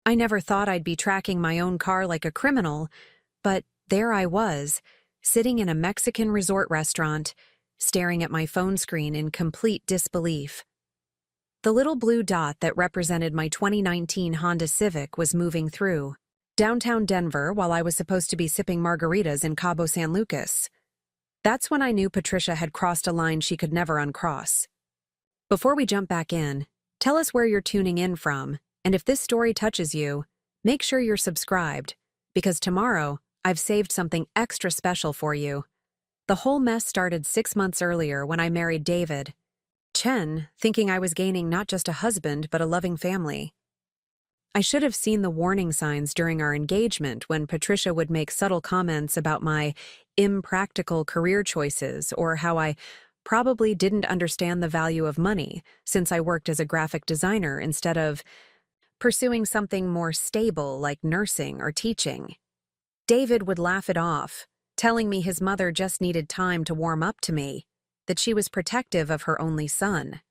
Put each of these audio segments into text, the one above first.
I never thought I'd be tracking my own car like a criminal, but there I was, sitting in a Mexican resort restaurant, staring at my phone screen in complete disbelief. The little blue dot that represented my 2019 Honda Civic was moving through downtown Denver while I was supposed to be sipping margaritas in Cabo San Lucas. That's when I knew Patricia had crossed a line she could never uncross. Before we jump back in, tell us where you're tuning in from, and if this story touches you, make sure you're subscribed, because tomorrow I've saved something extra special for you. The whole mess started 6 months earlier when I married David. Chen, thinking I was gaining not just a husband but a loving family. I should have seen the warning signs during our engagement when Patricia would make subtle comments about my impractical career choices or how I probably didn't understand the value of money since I worked as a graphic designer instead of pursuing something more stable like nursing or teaching. David would laugh it off, telling me his mother just needed time to warm up to me, that she was protective of her only son.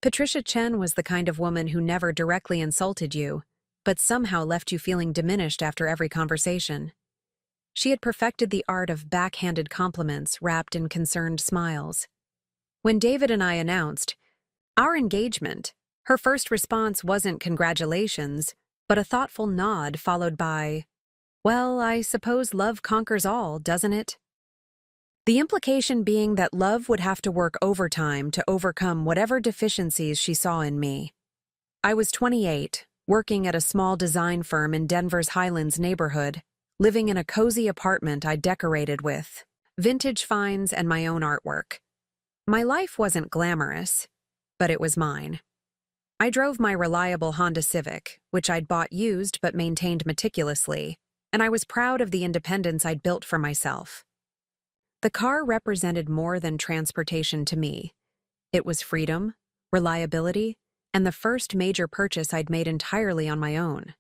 Patricia Chen was the kind of woman who never directly insulted you, but somehow left you feeling diminished after every conversation. She had perfected the art of backhanded compliments wrapped in concerned smiles. When David and I announced our engagement, her first response wasn't congratulations, but a thoughtful nod followed by, "Well, I suppose love conquers all, doesn't it?" The implication being that love would have to work overtime to overcome whatever deficiencies she saw in me. I was 28, working at a small design firm in Denver's Highlands neighborhood, living in a cozy apartment I decorated with vintage finds and my own artwork. My life wasn't glamorous, but it was mine. I drove my reliable Honda Civic, which I'd bought used but maintained meticulously, and I was proud of the independence I'd built for myself. The car represented more than transportation to me. It was freedom, reliability, and the first major purchase I'd made entirely on my own.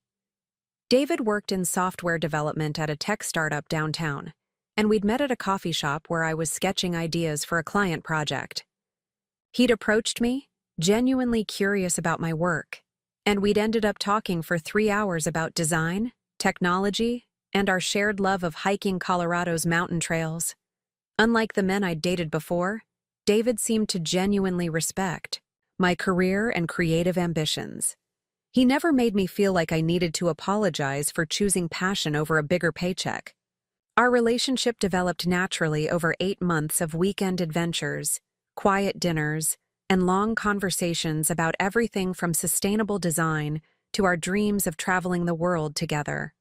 David worked in software development at a tech startup downtown, and we'd met at a coffee shop where I was sketching ideas for a client project. He'd approached me, genuinely curious about my work, and we'd ended up talking for 3 hours about design, technology, and our shared love of hiking Colorado's mountain trails. Unlike the men I'd dated before, David seemed to genuinely respect my career and creative ambitions. He never made me feel like I needed to apologize for choosing passion over a bigger paycheck. Our relationship developed naturally over 8 months of weekend adventures, quiet dinners, and long conversations about everything from sustainable design to our dreams of traveling the world together.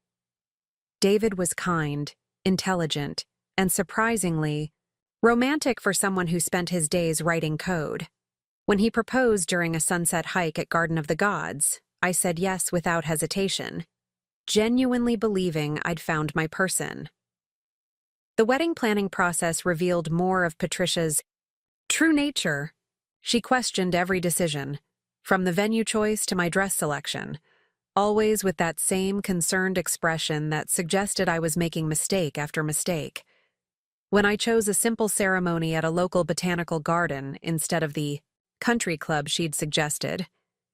David was kind, intelligent, and surprisingly, romantic for someone who spent his days writing code. When he proposed during a sunset hike at Garden of the Gods, I said yes without hesitation, genuinely believing I'd found my person. The wedding planning process revealed more of Patricia's true nature. She questioned every decision, from the venue choice to my dress selection, always with that same concerned expression that suggested I was making mistake after mistake. When I chose a simple ceremony at a local botanical garden instead of the country club she'd suggested,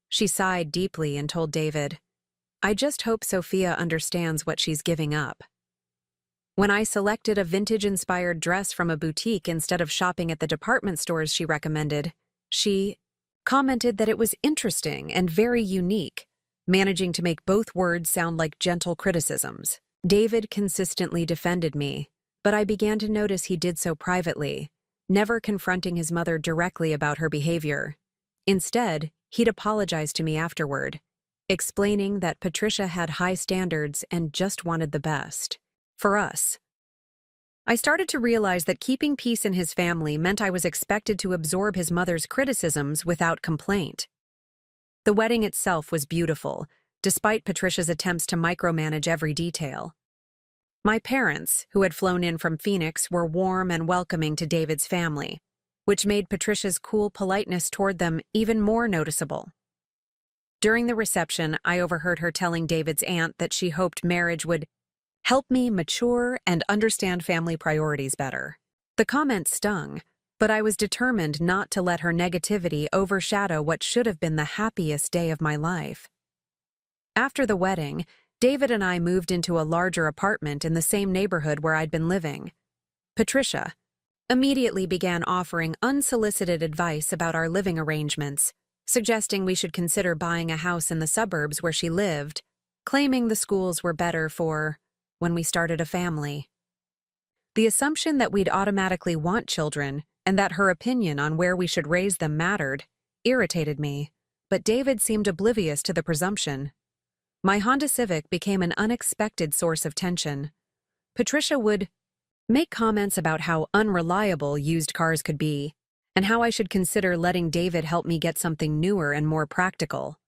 she sighed deeply and told David, "I just hope Sophia understands what she's giving up." When I selected a vintage-inspired dress from a boutique instead of shopping at the department stores she recommended, she commented that it was interesting and very unique, managing to make both words sound like gentle criticisms. David consistently defended me, but I began to notice he did so privately, never confronting his mother directly about her behavior. Instead, he'd apologize to me afterward, explaining that Patricia had high standards and just wanted the best for us. I started to realize that keeping peace in his family meant I was expected to absorb his mother's criticisms without complaint. The wedding itself was beautiful, despite Patricia's attempts to micromanage every detail. My parents, who had flown in from Phoenix, were warm and welcoming to David's family, which made Patricia's cool politeness toward them even more noticeable. During the reception, I overheard her telling David's aunt that she hoped marriage would help me mature and understand family priorities better. The comment stung, but I was determined not to let her negativity overshadow what should have been the happiest day of my life. After the wedding, David and I moved into a larger apartment in the same neighborhood where I'd been living. Patricia immediately began offering unsolicited advice about our living arrangements, suggesting we should consider buying a house in the suburbs where she lived, claiming the schools were better for when we started a family. The assumption that we'd automatically want children and that her opinion on where we should raise them mattered irritated me, but David seemed oblivious to the presumption. My Honda Civic became an unexpected source of tension. Patricia would make comments about how unreliable used cars could be, and how I should consider letting David help me get something newer and more practical.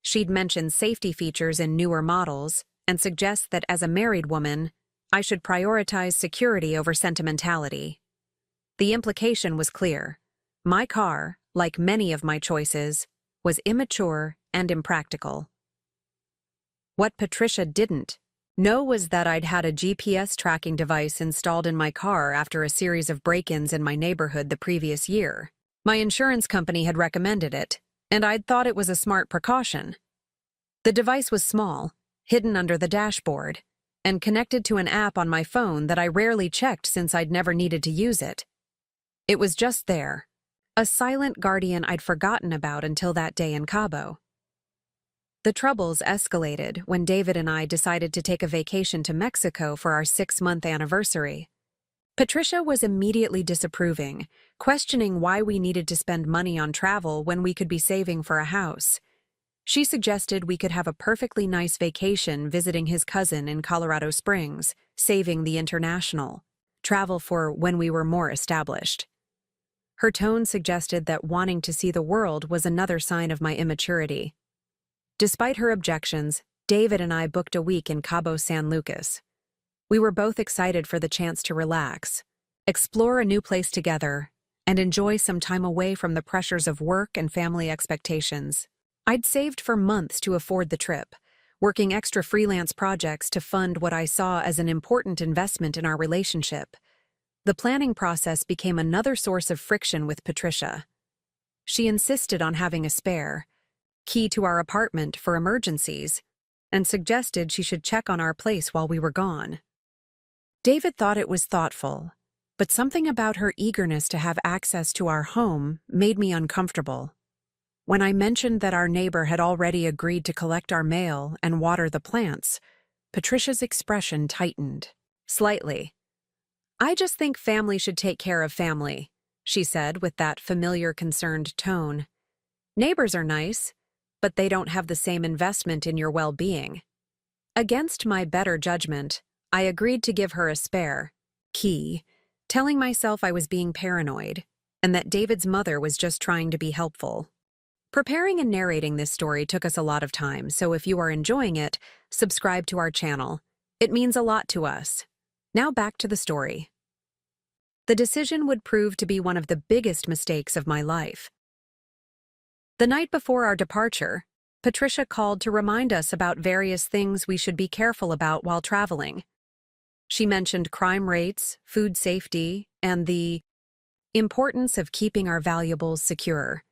She'd mention safety features in newer models and suggest that as a married woman, I should prioritize security over sentimentality. The implication was clear. My car, like many of my choices, was immature and impractical. What Patricia didn't know was that I'd had a GPS tracking device installed in my car after a series of break-ins in my neighborhood the previous year. My insurance company had recommended it, and I'd thought it was a smart precaution. The device was small, hidden under the dashboard, and connected to an app on my phone that I rarely checked since I'd never needed to use it. It was just there, a silent guardian I'd forgotten about until that day in Cabo. The troubles escalated when David and I decided to take a vacation to Mexico for our 6-month anniversary. Patricia was immediately disapproving, questioning why we needed to spend money on travel when we could be saving for a house. She suggested we could have a perfectly nice vacation visiting his cousin in Colorado Springs, saving the international travel for when we were more established. Her tone suggested that wanting to see the world was another sign of my immaturity. Despite her objections, David and I booked a week in Cabo San Lucas. We were both excited for the chance to relax, explore a new place together, and enjoy some time away from the pressures of work and family expectations. I'd saved for months to afford the trip, working extra freelance projects to fund what I saw as an important investment in our relationship. The planning process became another source of friction with Patricia. She insisted on having a spare key to our apartment for emergencies, and suggested she should check on our place while we were gone. David thought it was thoughtful, but something about her eagerness to have access to our home made me uncomfortable. When I mentioned that our neighbor had already agreed to collect our mail and water the plants, Patricia's expression tightened slightly. "I just think family should take care of family," she said with that familiar concerned tone. "Neighbors are nice, but they don't have the same investment in your well-being." Against my better judgment, I agreed to give her a spare key, telling myself I was being paranoid, and that David's mother was just trying to be helpful. Preparing and narrating this story took us a lot of time, so if you are enjoying it, subscribe to our channel. It means a lot to us. Now back to the story. The decision would prove to be one of the biggest mistakes of my life. The night before our departure, Patricia called to remind us about various things we should be careful about while traveling. She mentioned crime rates, food safety, and the importance of keeping our valuables secure.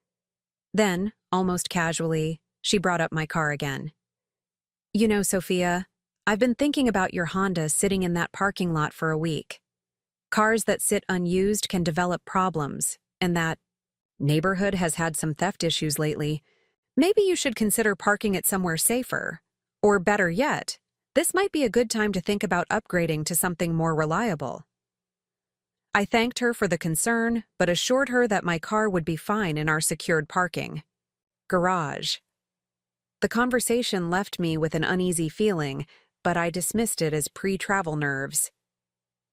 Then, almost casually, she brought up my car again. "You know, Sophia, I've been thinking about your Honda sitting in that parking lot for a week. Cars that sit unused can develop problems, and that neighborhood has had some theft issues lately. Maybe you should consider parking it somewhere safer. Or better yet, this might be a good time to think about upgrading to something more reliable." I thanked her for the concern, but assured her that my car would be fine in our secured parking garage. The conversation left me with an uneasy feeling, but I dismissed it as pre-travel nerves.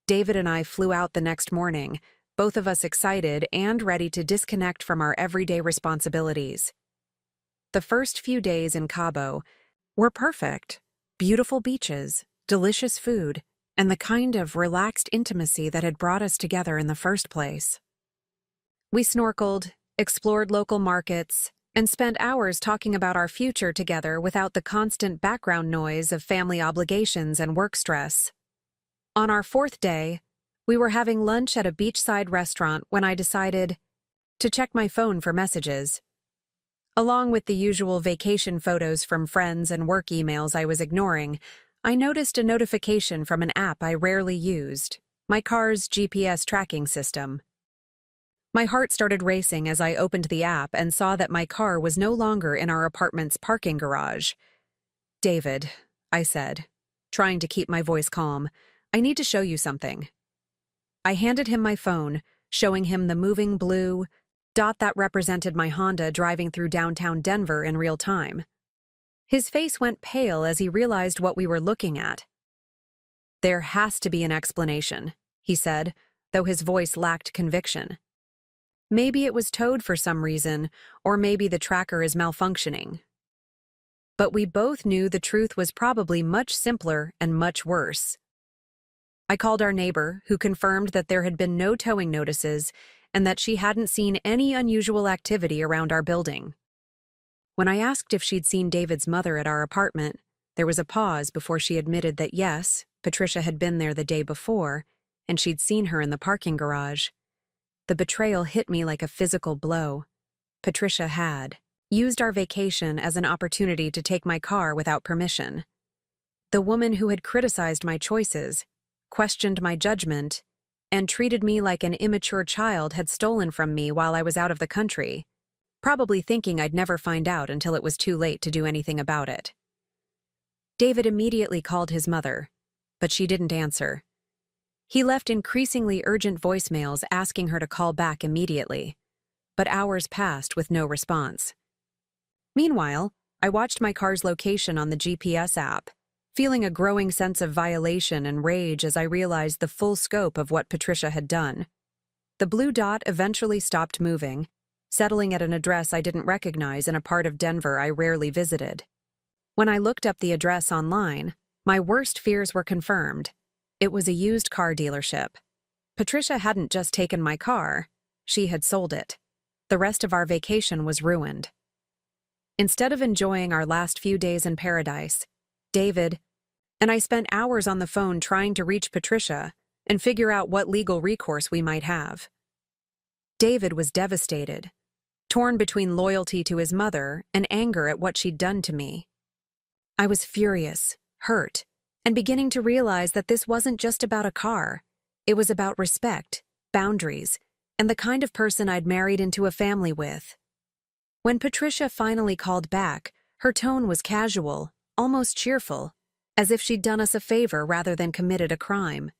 David and I flew out the next morning, both of us excited and ready to disconnect from our everyday responsibilities. The first few days in Cabo were perfect. Beautiful beaches, delicious food, and the kind of relaxed intimacy that had brought us together in the first place. We snorkeled, explored local markets, and spent hours talking about our future together without the constant background noise of family obligations and work stress. On our 4th day, we were having lunch at a beachside restaurant when I decided to check my phone for messages. Along with the usual vacation photos from friends and work emails I was ignoring, I noticed a notification from an app I rarely used, my car's GPS tracking system. My heart started racing as I opened the app and saw that my car was no longer in our apartment's parking garage. "David," I said, trying to keep my voice calm, "I need to show you something." I handed him my phone, showing him the moving blue dot that represented my Honda driving through downtown Denver in real time. His face went pale as he realized what we were looking at. "There has to be an explanation," he said, though his voice lacked conviction. "Maybe it was towed for some reason, or maybe the tracker is malfunctioning." But we both knew the truth was probably much simpler and much worse. I called our neighbor, who confirmed that there had been no towing notices and that she hadn't seen any unusual activity around our building. When I asked if she'd seen David's mother at our apartment, there was a pause before she admitted that yes, Patricia had been there the day before, and she'd seen her in the parking garage. The betrayal hit me like a physical blow. Patricia had used our vacation as an opportunity to take my car without permission. The woman who had criticized my choices, questioned my judgment, and treated me like an immature child had stolen from me while I was out of the country, probably thinking I'd never find out until it was too late to do anything about it. David immediately called his mother, but she didn't answer. He left increasingly urgent voicemails asking her to call back immediately, but hours passed with no response. Meanwhile, I watched my car's location on the GPS app, feeling a growing sense of violation and rage as I realized the full scope of what Patricia had done. The blue dot eventually stopped moving, settling at an address I didn't recognize in a part of Denver I rarely visited. When I looked up the address online, my worst fears were confirmed. It was a used car dealership. Patricia hadn't just taken my car, she had sold it. The rest of our vacation was ruined. Instead of enjoying our last few days in paradise, David and I spent hours on the phone trying to reach Patricia and figure out what legal recourse we might have. David was devastated, torn between loyalty to his mother and anger at what she'd done to me. I was furious, hurt, and beginning to realize that this wasn't just about a car. It was about respect, boundaries, and the kind of person I'd married into a family with. When Patricia finally called back, her tone was casual, almost cheerful, as if she'd done us a favor rather than committed a crime.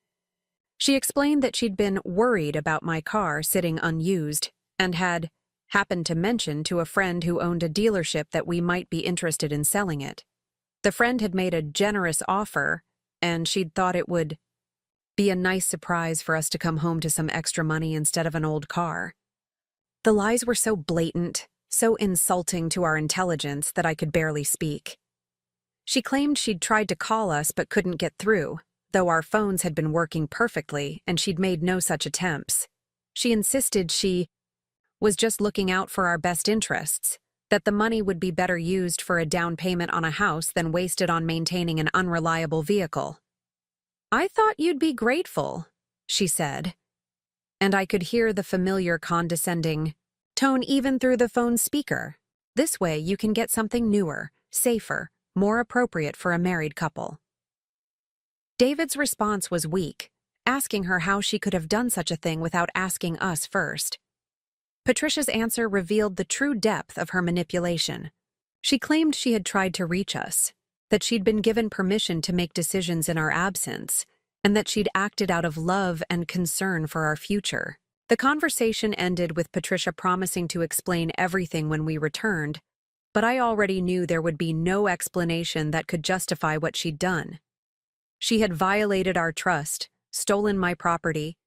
She explained that she'd been worried about my car sitting unused and had happened to mention to a friend who owned a dealership that we might be interested in selling it. The friend had made a generous offer, and she'd thought it would be a nice surprise for us to come home to some extra money instead of an old car. The lies were so blatant, so insulting to our intelligence that I could barely speak. She claimed she'd tried to call us but couldn't get through, though our phones had been working perfectly and she'd made no such attempts. She insisted she was just looking out for our best interests, that the money would be better used for a down payment on a house than wasted on maintaining an unreliable vehicle. "I thought you'd be grateful," she said, and I could hear the familiar condescending tone even through the phone speaker. "This way you can get something newer, safer, more appropriate for a married couple." David's response was weak, asking her how she could have done such a thing without asking us first. Patricia's answer revealed the true depth of her manipulation. She claimed she had tried to reach us, that she'd been given permission to make decisions in our absence, and that she'd acted out of love and concern for our future. The conversation ended with Patricia promising to explain everything when we returned, but I already knew there would be no explanation that could justify what she'd done. She had violated our trust, stolen my property,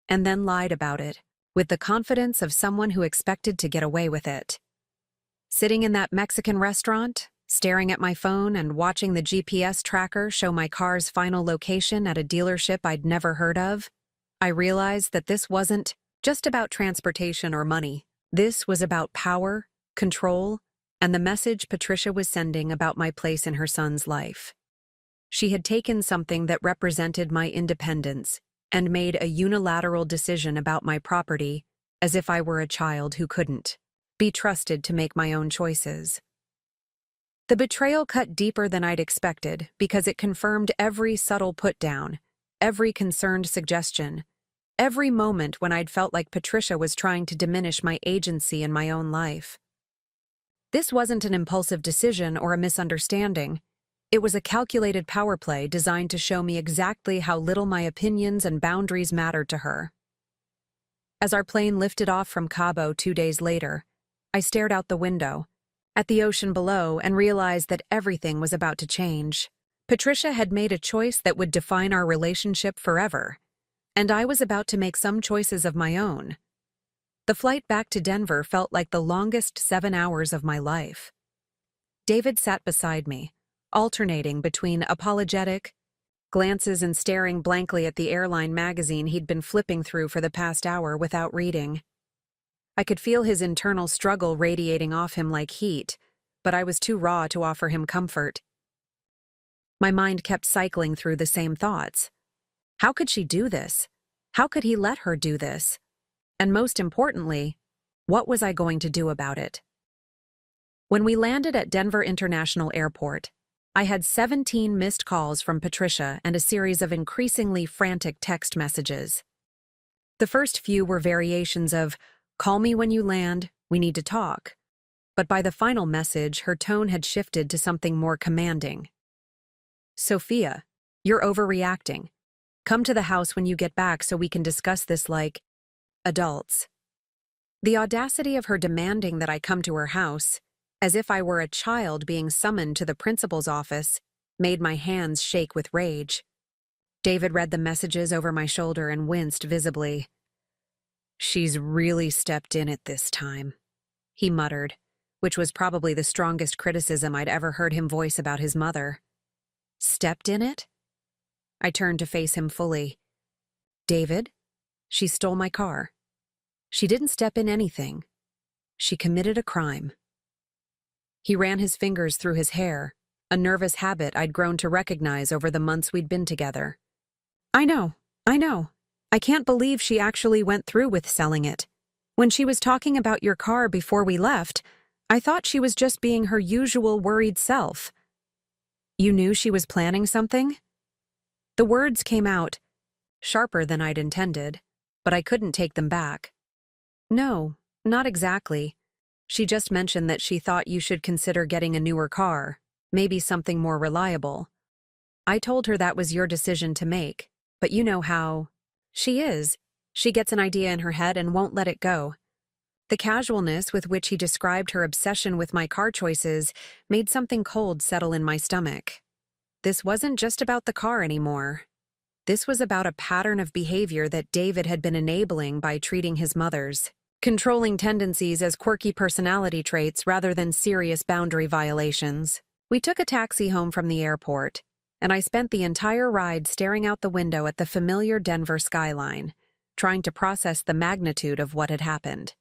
and then lied about it, with the confidence of someone who expected to get away with it. Sitting in that Mexican restaurant, staring at my phone and watching the GPS tracker show my car's final location at a dealership I'd never heard of, I realized that this wasn't just about transportation or money. This was about power, control, and the message Patricia was sending about my place in her son's life. She had taken something that represented my independence and made a unilateral decision about my property as if I were a child who couldn't. be trusted to make my own choices. The betrayal cut deeper than I'd expected because it confirmed every subtle put-down, every concerned suggestion, every moment when I'd felt like Patricia was trying to diminish my agency in my own life. This wasn't an impulsive decision or a misunderstanding. It was a calculated power play designed to show me exactly how little my opinions and boundaries mattered to her. As our plane lifted off from Cabo 2 days later, I stared out the window, at the ocean below, and realized that everything was about to change. Patricia had made a choice that would define our relationship forever, and I was about to make some choices of my own. The flight back to Denver felt like the longest 7 hours of my life. David sat beside me, alternating between apologetic glances and staring blankly at the airline magazine he'd been flipping through for the past hour without reading. I could feel his internal struggle radiating off him like heat, but I was too raw to offer him comfort. My mind kept cycling through the same thoughts. How could she do this? How could he let her do this? And most importantly, what was I going to do about it? When we landed at Denver International Airport, I had 17 missed calls from Patricia and a series of increasingly frantic text messages. The first few were variations of, "Call me when you land, we need to talk." But by the final message, her tone had shifted to something more commanding. "Sophia, you're overreacting. Come to the house when you get back so we can discuss this like adults." The audacity of her demanding that I come to her house, as if I were a child being summoned to the principal's office, made my hands shake with rage. David read the messages over my shoulder and winced visibly. "She's really stepped in it this time," he muttered, which was probably the strongest criticism I'd ever heard him voice about his mother. Stepped in it? I turned to face him fully. "David, she stole my car. She didn't step in anything. She committed a crime." He ran his fingers through his hair, a nervous habit I'd grown to recognize over the months we'd been together. I know. I can't believe she actually went through with selling it. When she was talking about your car before we left, I thought she was just being her usual worried self." "You knew she was planning something?" The words came out, sharper than I'd intended, but I couldn't take them back. "No, not exactly. She just mentioned that she thought you should consider getting a newer car, maybe something more reliable. I told her that was your decision to make, but you know how she is. She gets an idea in her head and won't let it go." The casualness with which he described her obsession with my car choices made something cold settle in my stomach. This wasn't just about the car anymore. This was about a pattern of behavior that David had been enabling by treating his mother's controlling tendencies as quirky personality traits rather than serious boundary violations. We took a taxi home from the airport, and I spent the entire ride staring out the window at the familiar Denver skyline, trying to process the magnitude of what had happened.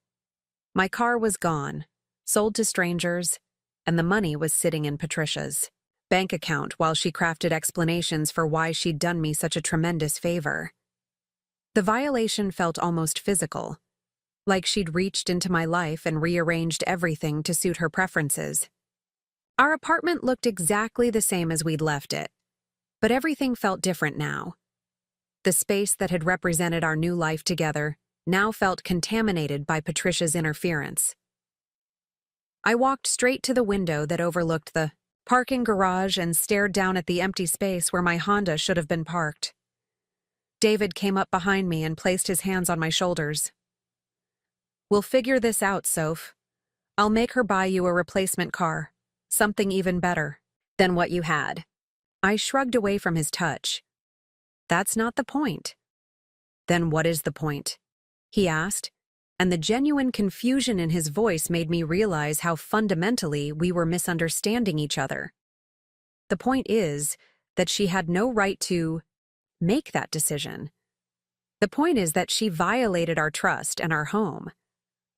My car was gone, sold to strangers, and the money was sitting in Patricia's bank account while she crafted explanations for why she'd done me such a tremendous favor. The violation felt almost physical, like she'd reached into my life and rearranged everything to suit her preferences. Our apartment looked exactly the same as we'd left it, but everything felt different now. The space that had represented our new life together now felt contaminated by Patricia's interference. I walked straight to the window that overlooked the parking garage and stared down at the empty space where my Honda should have been parked. David came up behind me and placed his hands on my shoulders. "We'll figure this out, Soph. I'll make her buy you a replacement car, something even better than what you had." I shrugged away from his touch. "That's not the point." "Then what is the point?" he asked, and the genuine confusion in his voice made me realize how fundamentally we were misunderstanding each other. "The point is that she had no right to make that decision. The point is that she violated our trust and our home.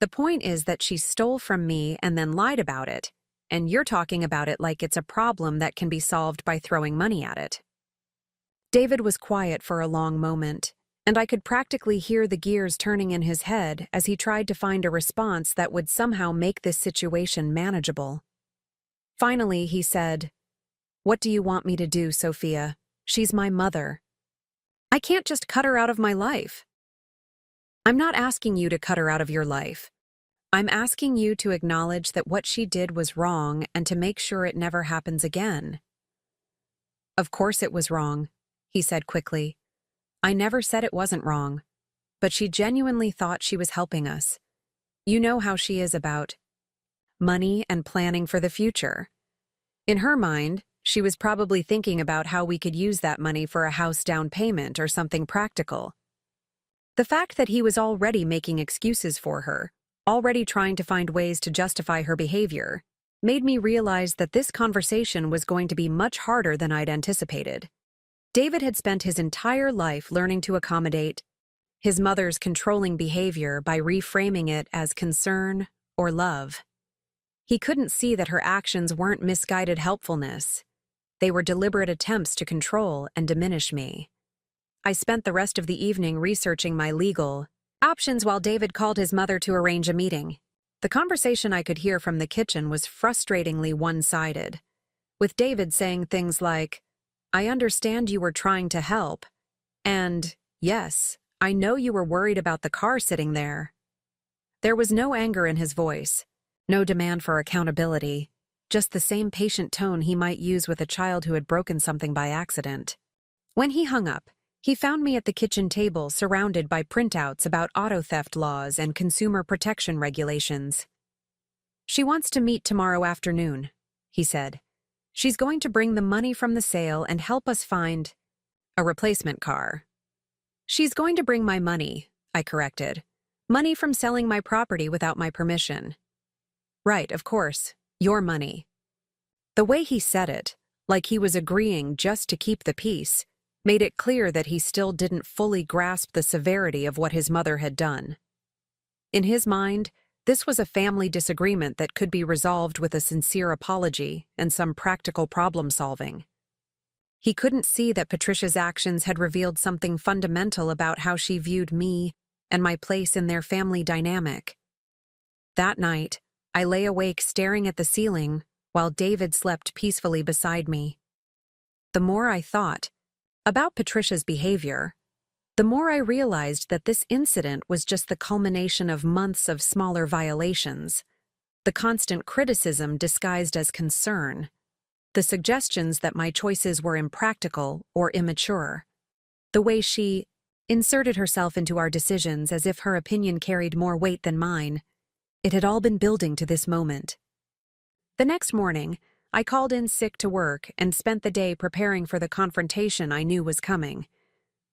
The point is that she stole from me and then lied about it, and you're talking about it like it's a problem that can be solved by throwing money at it." David was quiet for a long moment, and I could practically hear the gears turning in his head as he tried to find a response that would somehow make this situation manageable. Finally, he said, "What do you want me to do, Sophia? She's my mother. I can't just cut her out of my life." "I'm not asking you to cut her out of your life. I'm asking you to acknowledge that what she did was wrong and to make sure it never happens again." "Of course it was wrong," he said quickly. "I never said it wasn't wrong, but she genuinely thought she was helping us. You know how she is about money and planning for the future. In her mind, she was probably thinking about how we could use that money for a house down payment or something practical. The fact that he was already making excuses for her, already trying to find ways to justify her behavior, made me realize that this conversation was going to be much harder than I'd anticipated. David had spent his entire life learning to accommodate his mother's controlling behavior by reframing it as concern or love. He couldn't see that her actions weren't misguided helpfulness. They were deliberate attempts to control and diminish me. I spent the rest of the evening researching my legal options while David called his mother to arrange a meeting. The conversation I could hear from the kitchen was frustratingly one-sided, with David saying things like, "I understand you were trying to help," and, "Yes, I know you were worried about the car sitting there." There was no anger in his voice, no demand for accountability, just the same patient tone he might use with a child who had broken something by accident. When he hung up, he found me at the kitchen table surrounded by printouts about auto theft laws and consumer protection regulations. "She wants to meet tomorrow afternoon," he said. "She's going to bring the money from the sale and help us find a replacement car." "She's going to bring my money," I corrected. "Money from selling my property without my permission." "Right, of course. Your money." The way he said it, like he was agreeing just to keep the peace, made it clear that he still didn't fully grasp the severity of what his mother had done. In his mind, this was a family disagreement that could be resolved with a sincere apology and some practical problem-solving. He couldn't see that Patricia's actions had revealed something fundamental about how she viewed me and my place in their family dynamic. That night, I lay awake staring at the ceiling while David slept peacefully beside me. The more I thought about Patricia's behavior, the more I realized that this incident was just the culmination of months of smaller violations, the constant criticism disguised as concern, the suggestions that my choices were impractical or immature, the way she inserted herself into our decisions as if her opinion carried more weight than mine. It had all been building to this moment. The next morning, I called in sick to work and spent the day preparing for the confrontation I knew was coming.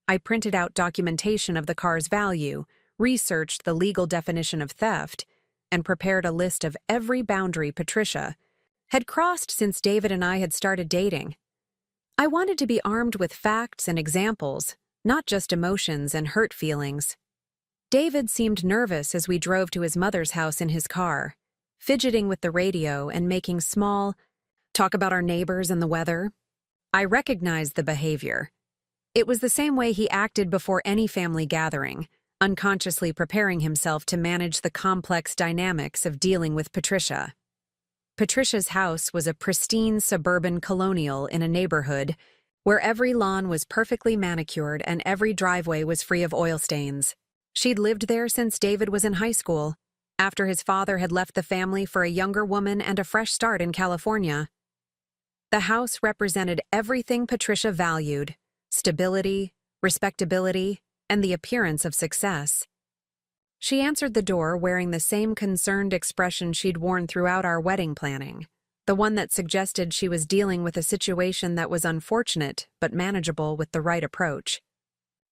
I printed out documentation of the car's value, researched the legal definition of theft, and prepared a list of every boundary Patricia had crossed since David and I had started dating. I wanted to be armed with facts and examples, not just emotions and hurt feelings. David seemed nervous as we drove to his mother's house in his car, fidgeting with the radio and making small talk about our neighbors and the weather. I recognized the behavior. It was the same way he acted before any family gathering, unconsciously preparing himself to manage the complex dynamics of dealing with Patricia. Patricia's house was a pristine suburban colonial in a neighborhood where every lawn was perfectly manicured and every driveway was free of oil stains. She'd lived there since David was in high school, after his father had left the family for a younger woman and a fresh start in California. The house represented everything Patricia valued: stability, respectability, and the appearance of success. She answered the door wearing the same concerned expression she'd worn throughout our wedding planning, the one that suggested she was dealing with a situation that was unfortunate but manageable with the right approach.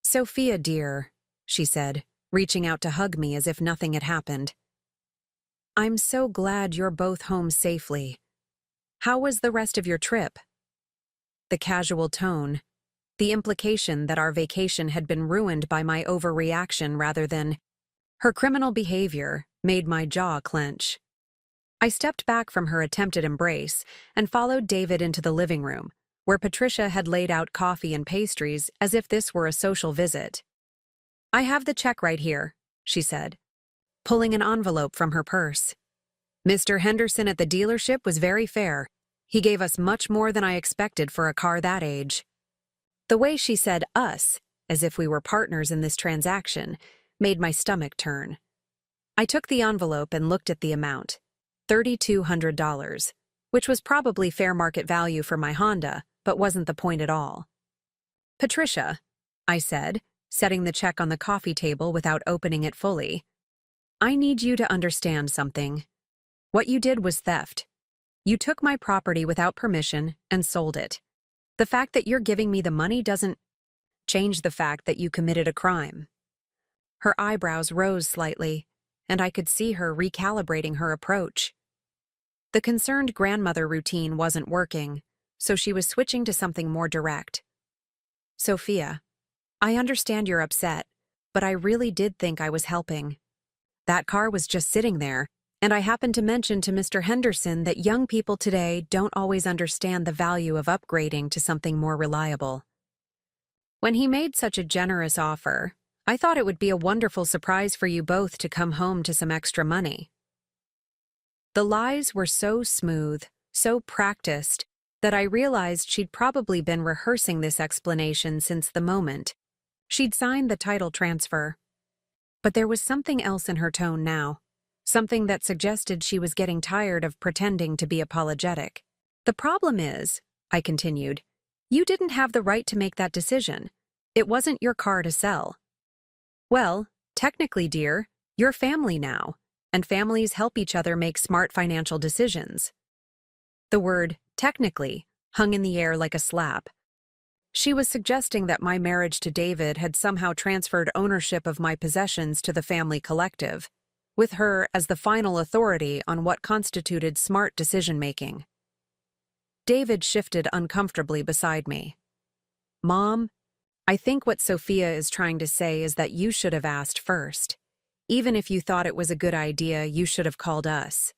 "Sophia, dear," she said, reaching out to hug me as if nothing had happened. "I'm so glad you're both home safely. How was the rest of your trip?" The casual tone, the implication that our vacation had been ruined by my overreaction rather than her criminal behavior, made my jaw clench. I stepped back from her attempted embrace and followed David into the living room, where Patricia had laid out coffee and pastries as if this were a social visit. I have the check right here, she said, pulling an envelope from her purse. Mr. Henderson at the dealership was very fair. He gave us much more than I expected for a car that age. The way she said us, as if we were partners in this transaction, made my stomach turn. I took the envelope and looked at the amount, $3,200, which was probably fair market value for my Honda, but wasn't the point at all. Patricia, I said, setting the check on the coffee table without opening it fully, I need you to understand something. What you did was theft. You took my property without permission and sold it. The fact that you're giving me the money doesn't change the fact that you committed a crime. Her eyebrows rose slightly, and I could see her recalibrating her approach. The concerned grandmother routine wasn't working, so she was switching to something more direct. Sophia, I understand you're upset, but I really did think I was helping. That car was just sitting there, and I happened to mention to Mr. Henderson that young people today don't always understand the value of upgrading to something more reliable. When he made such a generous offer, I thought it would be a wonderful surprise for you both to come home to some extra money. The lies were so smooth, so practiced, that I realized she'd probably been rehearsing this explanation since the moment she'd signed the title transfer. But there was something else in her tone now, something that suggested she was getting tired of pretending to be apologetic. The problem is, I continued, you didn't have the right to make that decision. It wasn't your car to sell. Well, technically, dear, you're family now, and families help each other make smart financial decisions. The word technically hung in the air like a slap. She was suggesting that my marriage to David had somehow transferred ownership of my possessions to the family collective, with her as the final authority on what constituted smart decision-making. David shifted uncomfortably beside me. Mom, I think what Sophia is trying to say is that you should have asked first. Even if you thought it was a good idea, you should have called us.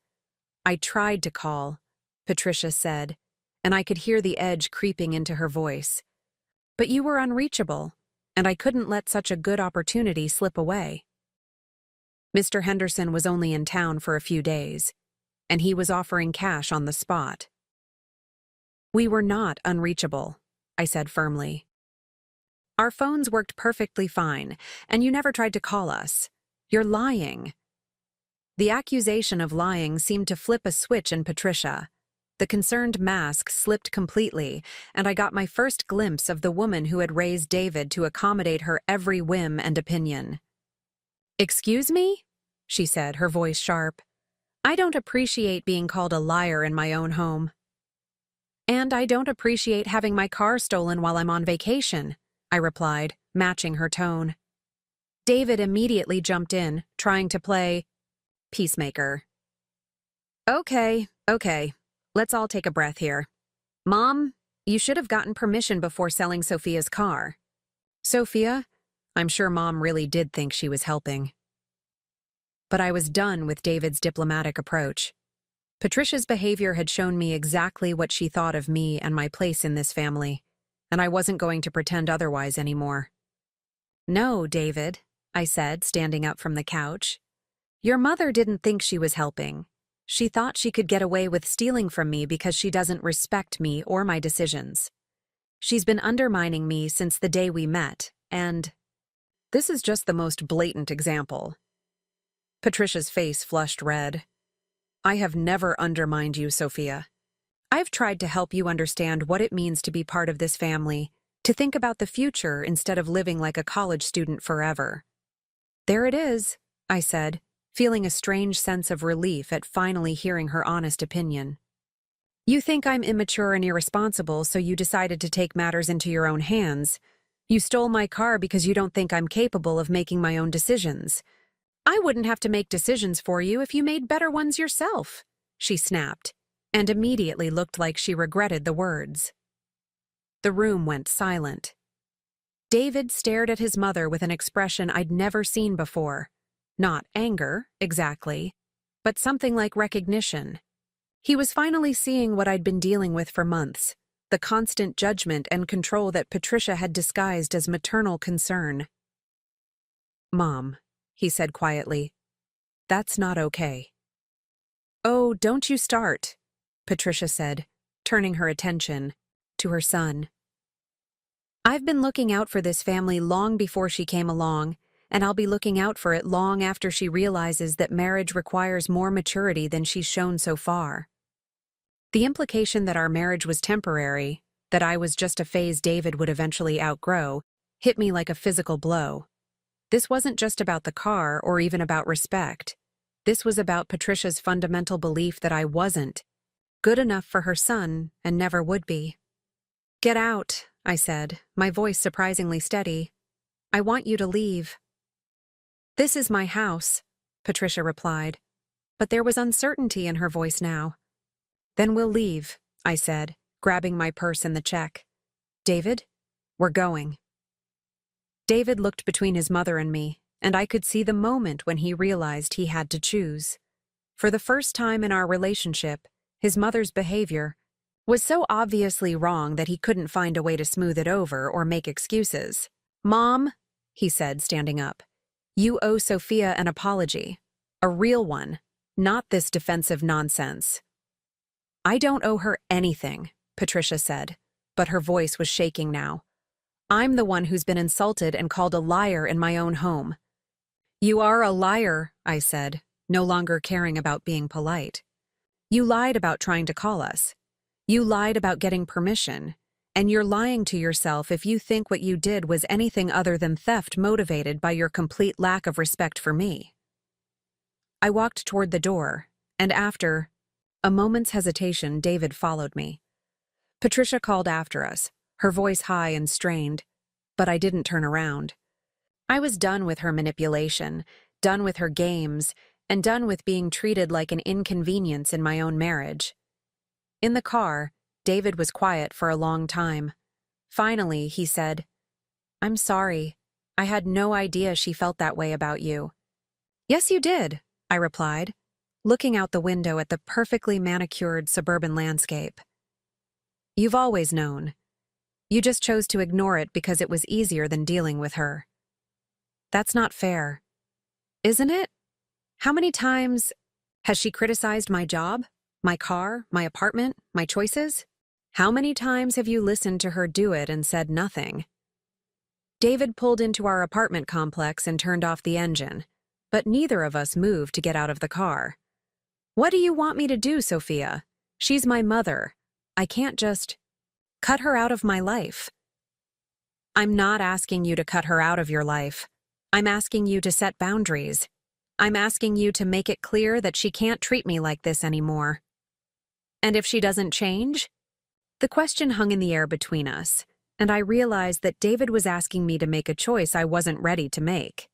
I tried to call, Patricia said, and I could hear the edge creeping into her voice. But you were unreachable, and I couldn't let such a good opportunity slip away. Mr. Henderson was only in town for a few days, and he was offering cash on the spot. We were not unreachable, I said firmly. Our phones worked perfectly fine, and you never tried to call us. You're lying. The accusation of lying seemed to flip a switch in Patricia. The concerned mask slipped completely, and I got my first glimpse of the woman who had raised David to accommodate her every whim and opinion. Excuse me? She said, her voice sharp. I don't appreciate being called a liar in my own home. And I don't appreciate having my car stolen while I'm on vacation, I replied, matching her tone. David immediately jumped in, trying to play peacemaker. Okay. Let's all take a breath here. Mom, you should have gotten permission before selling Sophia's car. Sophia? I'm sure Mom really did think she was helping. But I was done with David's diplomatic approach. Patricia's behavior had shown me exactly what she thought of me and my place in this family, and I wasn't going to pretend otherwise anymore. No, David, I said, standing up from the couch. Your mother didn't think she was helping. She thought she could get away with stealing from me because she doesn't respect me or my decisions. She's been undermining me since the day we met, and this is just the most blatant example. Patricia's face flushed red. I have never undermined you, Sophia. I've tried to help you understand what it means to be part of this family, to think about the future instead of living like a college student forever. There it is, I said, feeling a strange sense of relief at finally hearing her honest opinion. You think I'm immature and irresponsible, so you decided to take matters into your own hands. You stole my car because you don't think I'm capable of making my own decisions. I wouldn't have to make decisions for you if you made better ones yourself, she snapped, and immediately looked like she regretted the words. The room went silent. David stared at his mother with an expression I'd never seen before. Not anger, exactly, but something like recognition. He was finally seeing what I'd been dealing with for months, the constant judgment and control that Patricia had disguised as maternal concern. "Mom," he said quietly, "that's not okay." "Oh, don't you start," Patricia said, turning her attention to her son. "I've been looking out for this family long before she came along, and I'll be looking out for it long after she realizes that marriage requires more maturity than she's shown so far." The implication that our marriage was temporary, that I was just a phase David would eventually outgrow, hit me like a physical blow. This wasn't just about the car or even about respect. This was about Patricia's fundamental belief that I wasn't good enough for her son and never would be. "Get out," I said, my voice surprisingly steady. "I want you to leave." "This is my house," Patricia replied, but there was uncertainty in her voice now. "Then we'll leave," I said, grabbing my purse and the check. "David, we're going." David looked between his mother and me, and I could see the moment when he realized he had to choose. For the first time in our relationship, his mother's behavior was so obviously wrong that he couldn't find a way to smooth it over or make excuses. "Mom," he said, standing up, "you owe Sophia an apology. A real one, not this defensive nonsense." "I don't owe her anything," Patricia said, but her voice was shaking now. "I'm the one who's been insulted and called a liar in my own home." "You are a liar," I said, no longer caring about being polite. "You lied about trying to call us. You lied about getting permission, and you're lying to yourself if you think what you did was anything other than theft motivated by your complete lack of respect for me." I walked toward the door, and after a moment's hesitation, David followed me. Patricia called after us, her voice high and strained, but I didn't turn around. I was done with her manipulation, done with her games, and done with being treated like an inconvenience in my own marriage. In the car, David was quiet for a long time. Finally, he said, "I'm sorry. I had no idea she felt that way about you." "Yes, you did," I replied, looking out the window at the perfectly manicured suburban landscape. "You've always known. You just chose to ignore it because it was easier than dealing with her." "That's not fair." "Isn't it? How many times has she criticized my job, my car, my apartment, my choices? How many times have you listened to her do it and said nothing?" David pulled into our apartment complex and turned off the engine, but neither of us moved to get out of the car. "What do you want me to do, Sophia? She's my mother. I can't just cut her out of my life." "I'm not asking you to cut her out of your life. I'm asking you to set boundaries. I'm asking you to make it clear that she can't treat me like this anymore." "And if she doesn't change?" The question hung in the air between us, and I realized that David was asking me to make a choice I wasn't ready to make.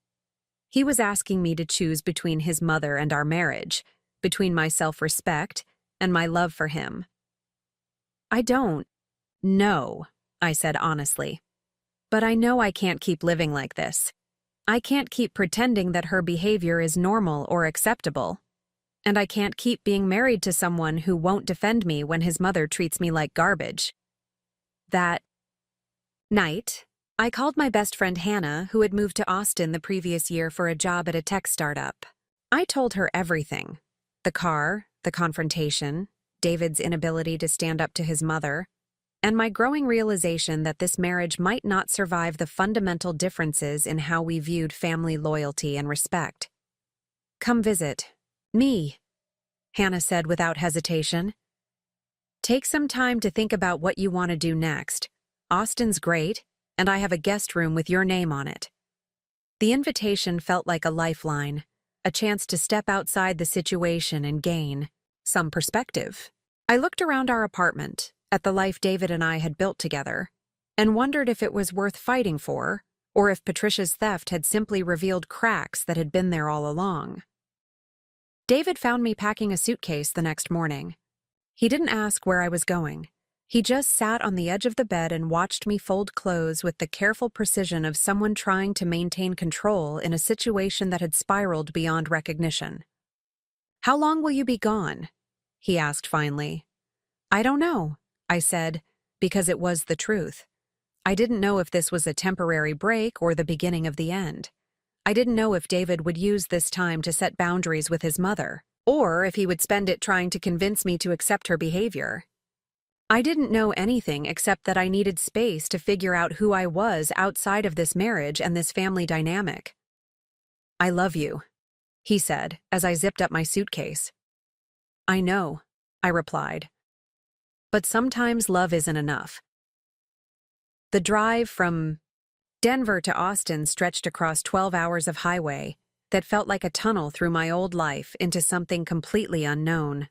He was asking me to choose between his mother and our marriage, between my self-respect and my love for him. "I don't know," I said honestly. "But I know I can't keep living like this. I can't keep pretending that her behavior is normal or acceptable. And I can't keep being married to someone who won't defend me when his mother treats me like garbage." That night, I called my best friend Hannah, who had moved to Austin the previous year for a job at a tech startup. I told her everything: the car, the confrontation, David's inability to stand up to his mother, and my growing realization that this marriage might not survive the fundamental differences in how we viewed family loyalty and respect. "Come visit me," Hannah said without hesitation. "Take some time to think about what you want to do next. Austin's great, and I have a guest room with your name on it." The invitation felt like a lifeline, a chance to step outside the situation and gain some perspective. I looked around our apartment, at the life David and I had built together, and wondered if it was worth fighting for, or if Patricia's theft had simply revealed cracks that had been there all along. David found me packing a suitcase the next morning. He didn't ask where I was going. He just sat on the edge of the bed and watched me fold clothes with the careful precision of someone trying to maintain control in a situation that had spiraled beyond recognition. "How long will you be gone?" he asked finally. "I don't know," I said, because it was the truth. I didn't know if this was a temporary break or the beginning of the end. I didn't know if David would use this time to set boundaries with his mother, or if he would spend it trying to convince me to accept her behavior. I didn't know anything except that I needed space to figure out who I was outside of this marriage and this family dynamic. "I love you," he said as I zipped up my suitcase. "I know," I replied. But sometimes love isn't enough. The drive from Denver to Austin stretched across 12 hours of highway that felt like a tunnel through my old life into something completely unknown.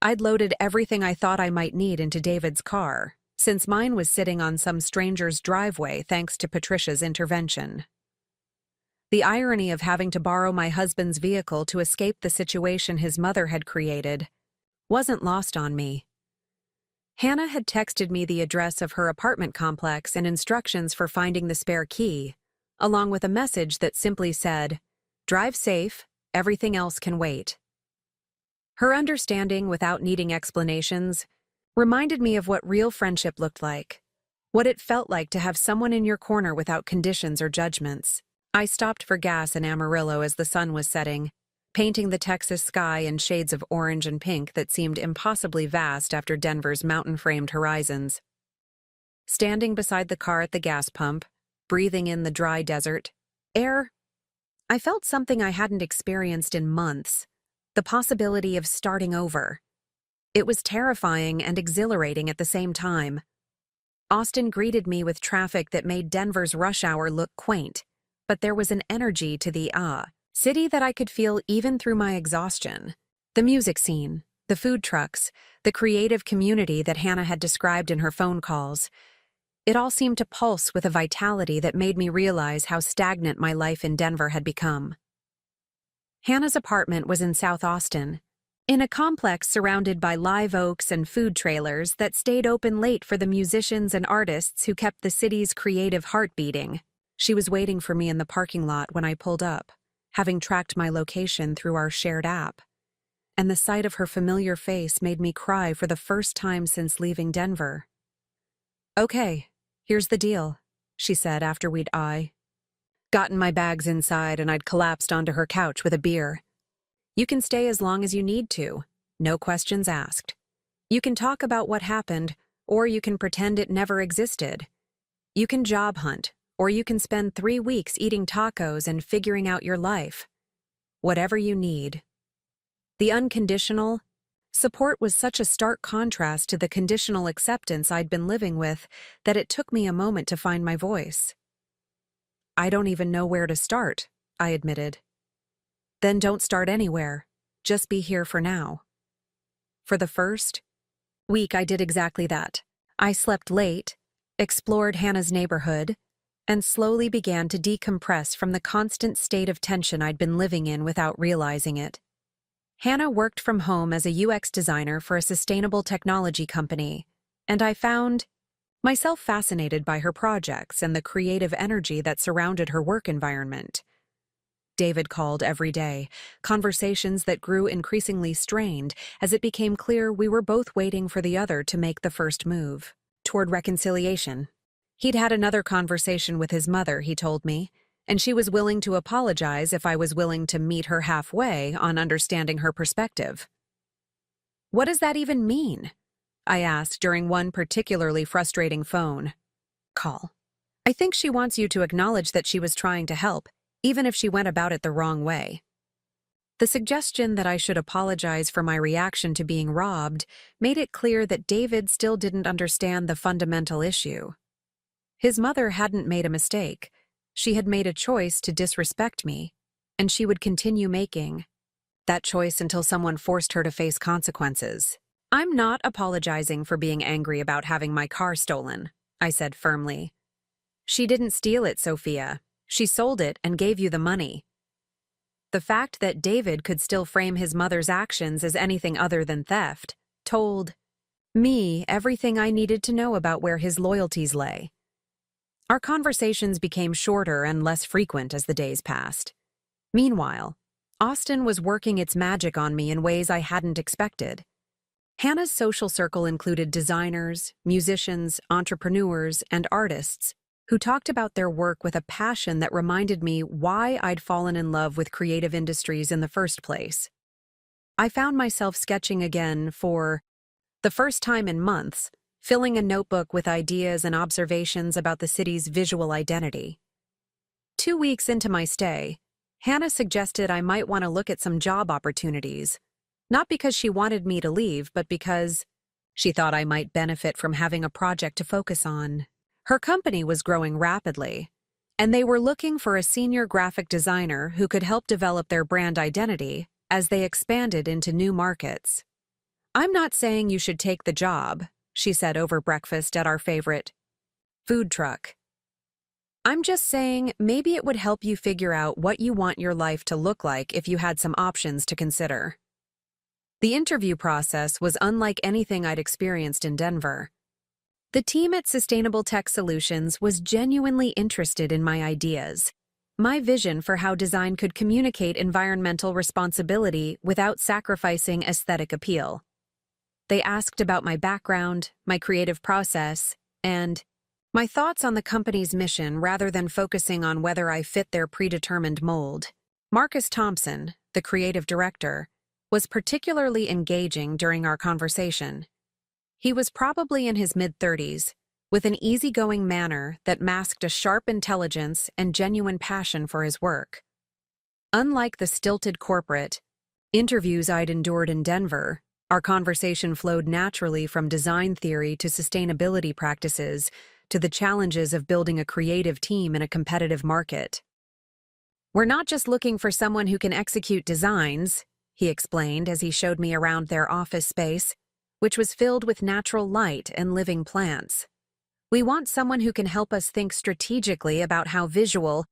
I'd loaded everything I thought I might need into David's car, since mine was sitting on some stranger's driveway thanks to Patricia's intervention. The irony of having to borrow my husband's vehicle to escape the situation his mother had created wasn't lost on me. Hannah had texted me the address of her apartment complex and instructions for finding the spare key, along with a message that simply said, "Drive safe, everything else can wait." Her understanding without needing explanations reminded me of what real friendship looked like, what it felt like to have someone in your corner without conditions or judgments. I stopped for gas in Amarillo as the sun was setting, painting the Texas sky in shades of orange and pink that seemed impossibly vast after Denver's mountain-framed horizons. Standing beside the car at the gas pump, breathing in the dry desert air, I felt something I hadn't experienced in months. The possibility of starting over. It was terrifying and exhilarating at the same time. Austin greeted me with traffic that made Denver's rush hour look quaint, but there was an energy to the city that I could feel even through my exhaustion. The music scene, the food trucks, the creative community that Hannah had described in her phone calls. It all seemed to pulse with a vitality that made me realize how stagnant my life in Denver had become. Hannah's apartment was in South Austin, in a complex surrounded by live oaks and food trailers that stayed open late for the musicians and artists who kept the city's creative heart beating. She was waiting for me in the parking lot when I pulled up, having tracked my location through our shared app. And the sight of her familiar face made me cry for the first time since leaving Denver. "Okay, here's the deal," she said after we'd gotten my bags inside and I'd collapsed onto her couch with a beer. "You can stay as long as you need to, no questions asked. You can talk about what happened, or you can pretend it never existed. You can job hunt, or you can spend 3 weeks eating tacos and figuring out your life. Whatever you need." The unconditional support was such a stark contrast to the conditional acceptance I'd been living with that it took me a moment to find my voice. "I don't even know where to start," I admitted. "Then don't start anywhere. Just be here for now." For the first week, I did exactly that. I slept late, explored Hannah's neighborhood, and slowly began to decompress from the constant state of tension I'd been living in without realizing it. Hannah worked from home as a UX designer for a sustainable technology company, and I found myself fascinated by her projects and the creative energy that surrounded her work environment. David called every day, conversations that grew increasingly strained as it became clear we were both waiting for the other to make the first move toward reconciliation. He'd had another conversation with his mother, he told me, and she was willing to apologize if I was willing to meet her halfway on understanding her perspective. "What does that even mean?" I asked during one particularly frustrating phone call. "I think she wants you to acknowledge that she was trying to help, even if she went about it the wrong way." The suggestion that I should apologize for my reaction to being robbed made it clear that David still didn't understand the fundamental issue. His mother hadn't made a mistake. She had made a choice to disrespect me, and she would continue making that choice until someone forced her to face consequences. "I'm not apologizing for being angry about having my car stolen," I said firmly. "She didn't steal it, Sophia. She sold it and gave you the money." The fact that David could still frame his mother's actions as anything other than theft told me everything I needed to know about where his loyalties lay. Our conversations became shorter and less frequent as the days passed. Meanwhile, Austin was working its magic on me in ways I hadn't expected. Hannah's social circle included designers, musicians, entrepreneurs, and artists who talked about their work with a passion that reminded me why I'd fallen in love with creative industries in the first place. I found myself sketching again for the first time in months, filling a notebook with ideas and observations about the city's visual identity. 2 weeks into my stay, Hannah suggested I might want to look at some job opportunities, not because she wanted me to leave, but because she thought I might benefit from having a project to focus on. Her company was growing rapidly, and they were looking for a senior graphic designer who could help develop their brand identity as they expanded into new markets. "I'm not saying you should take the job," she said over breakfast at our favorite food truck. "I'm just saying maybe it would help you figure out what you want your life to look like if you had some options to consider." The interview process was unlike anything I'd experienced in Denver. The team at Sustainable Tech Solutions was genuinely interested in my ideas, my vision for how design could communicate environmental responsibility without sacrificing aesthetic appeal. They asked about my background, my creative process, and my thoughts on the company's mission rather than focusing on whether I fit their predetermined mold. Marcus Thompson, the creative director, was particularly engaging during our conversation. He was probably in his mid-30s, with an easygoing manner that masked a sharp intelligence and genuine passion for his work. Unlike the stilted corporate interviews I'd endured in Denver, our conversation flowed naturally from design theory to sustainability practices to the challenges of building a creative team in a competitive market. "We're not just looking for someone who can execute designs," he explained as he showed me around their office space, which was filled with natural light and living plants. "We want someone who can help us think strategically about how visual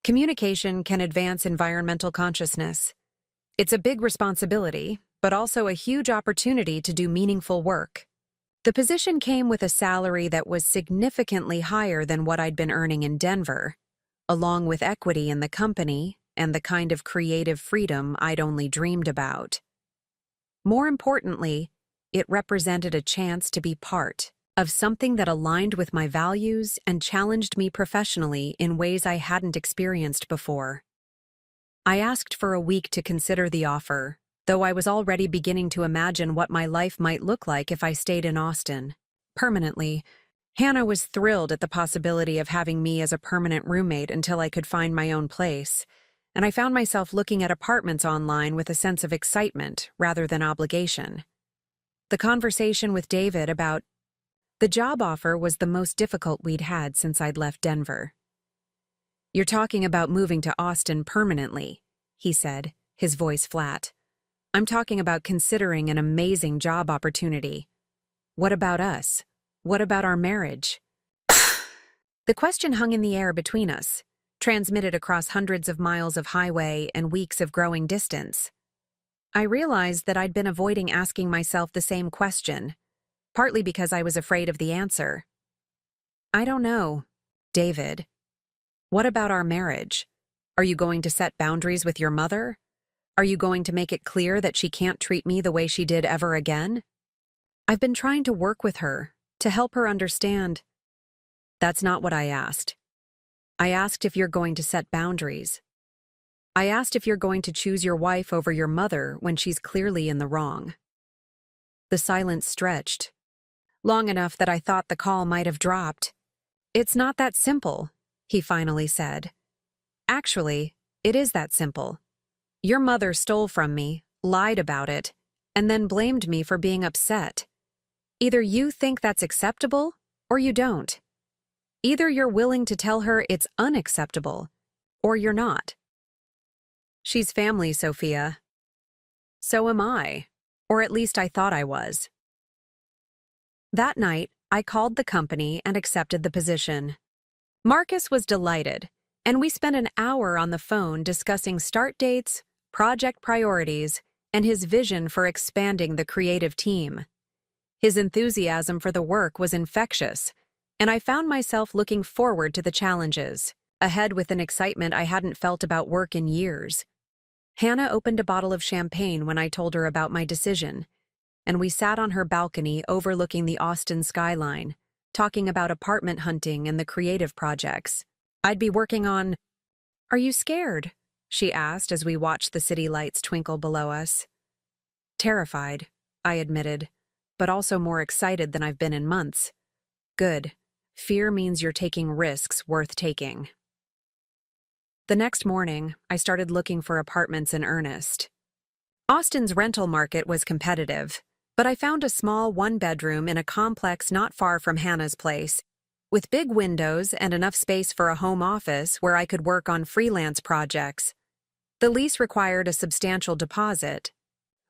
communication can advance environmental consciousness. It's a big responsibility, but also a huge opportunity to do meaningful work." The position came with a salary that was significantly higher than what I'd been earning in Denver, along with equity in the company and the kind of creative freedom I'd only dreamed about. More importantly, it represented a chance to be part of something that aligned with my values and challenged me professionally in ways I hadn't experienced before. I asked for a week to consider the offer, though I was already beginning to imagine what my life might look like if I stayed in Austin permanently. Hannah was thrilled at the possibility of having me as a permanent roommate until I could find my own place, and I found myself looking at apartments online with a sense of excitement rather than obligation. The conversation with David about the job offer was the most difficult we'd had since I'd left Denver. "You're talking about moving to Austin permanently," he said, his voice flat. "I'm talking about considering an amazing job opportunity. What about us? What about our marriage?" The question hung in the air between us, transmitted across hundreds of miles of highway and weeks of growing distance. I realized that I'd been avoiding asking myself the same question, partly because I was afraid of the answer. "I don't know, David. What about our marriage? Are you going to set boundaries with your mother? Are you going to make it clear that she can't treat me the way she did ever again?" "I've been trying to work with her, to help her understand." "That's not what I asked. I asked if you're going to set boundaries. I asked if you're going to choose your wife over your mother when she's clearly in the wrong." The silence stretched, long enough that I thought the call might have dropped. "It's not that simple," he finally said. "Actually, it is that simple. Your mother stole from me, lied about it, and then blamed me for being upset. Either you think that's acceptable, or you don't. Either you're willing to tell her it's unacceptable, or you're not. She's family, Sophia. So am I, or at least I thought I was." That night, I called the company and accepted the position. Marcus was delighted, and we spent an hour on the phone discussing start dates, project priorities, and his vision for expanding the creative team. His enthusiasm for the work was infectious, and I found myself looking forward to the challenges, ahead with an excitement I hadn't felt about work in years. Hannah opened a bottle of champagne when I told her about my decision, and we sat on her balcony overlooking the Austin skyline, talking about apartment hunting and the creative projects I'd be working on. "Are you scared?" she asked as we watched the city lights twinkle below us. "Terrified," I admitted, "but also more excited than I've been in months." "Good. Fear means you're taking risks worth taking." The next morning, I started looking for apartments in earnest. Austin's rental market was competitive, but I found a small one-bedroom in a complex not far from Hannah's place, with big windows and enough space for a home office where I could work on freelance projects. The lease required a substantial deposit,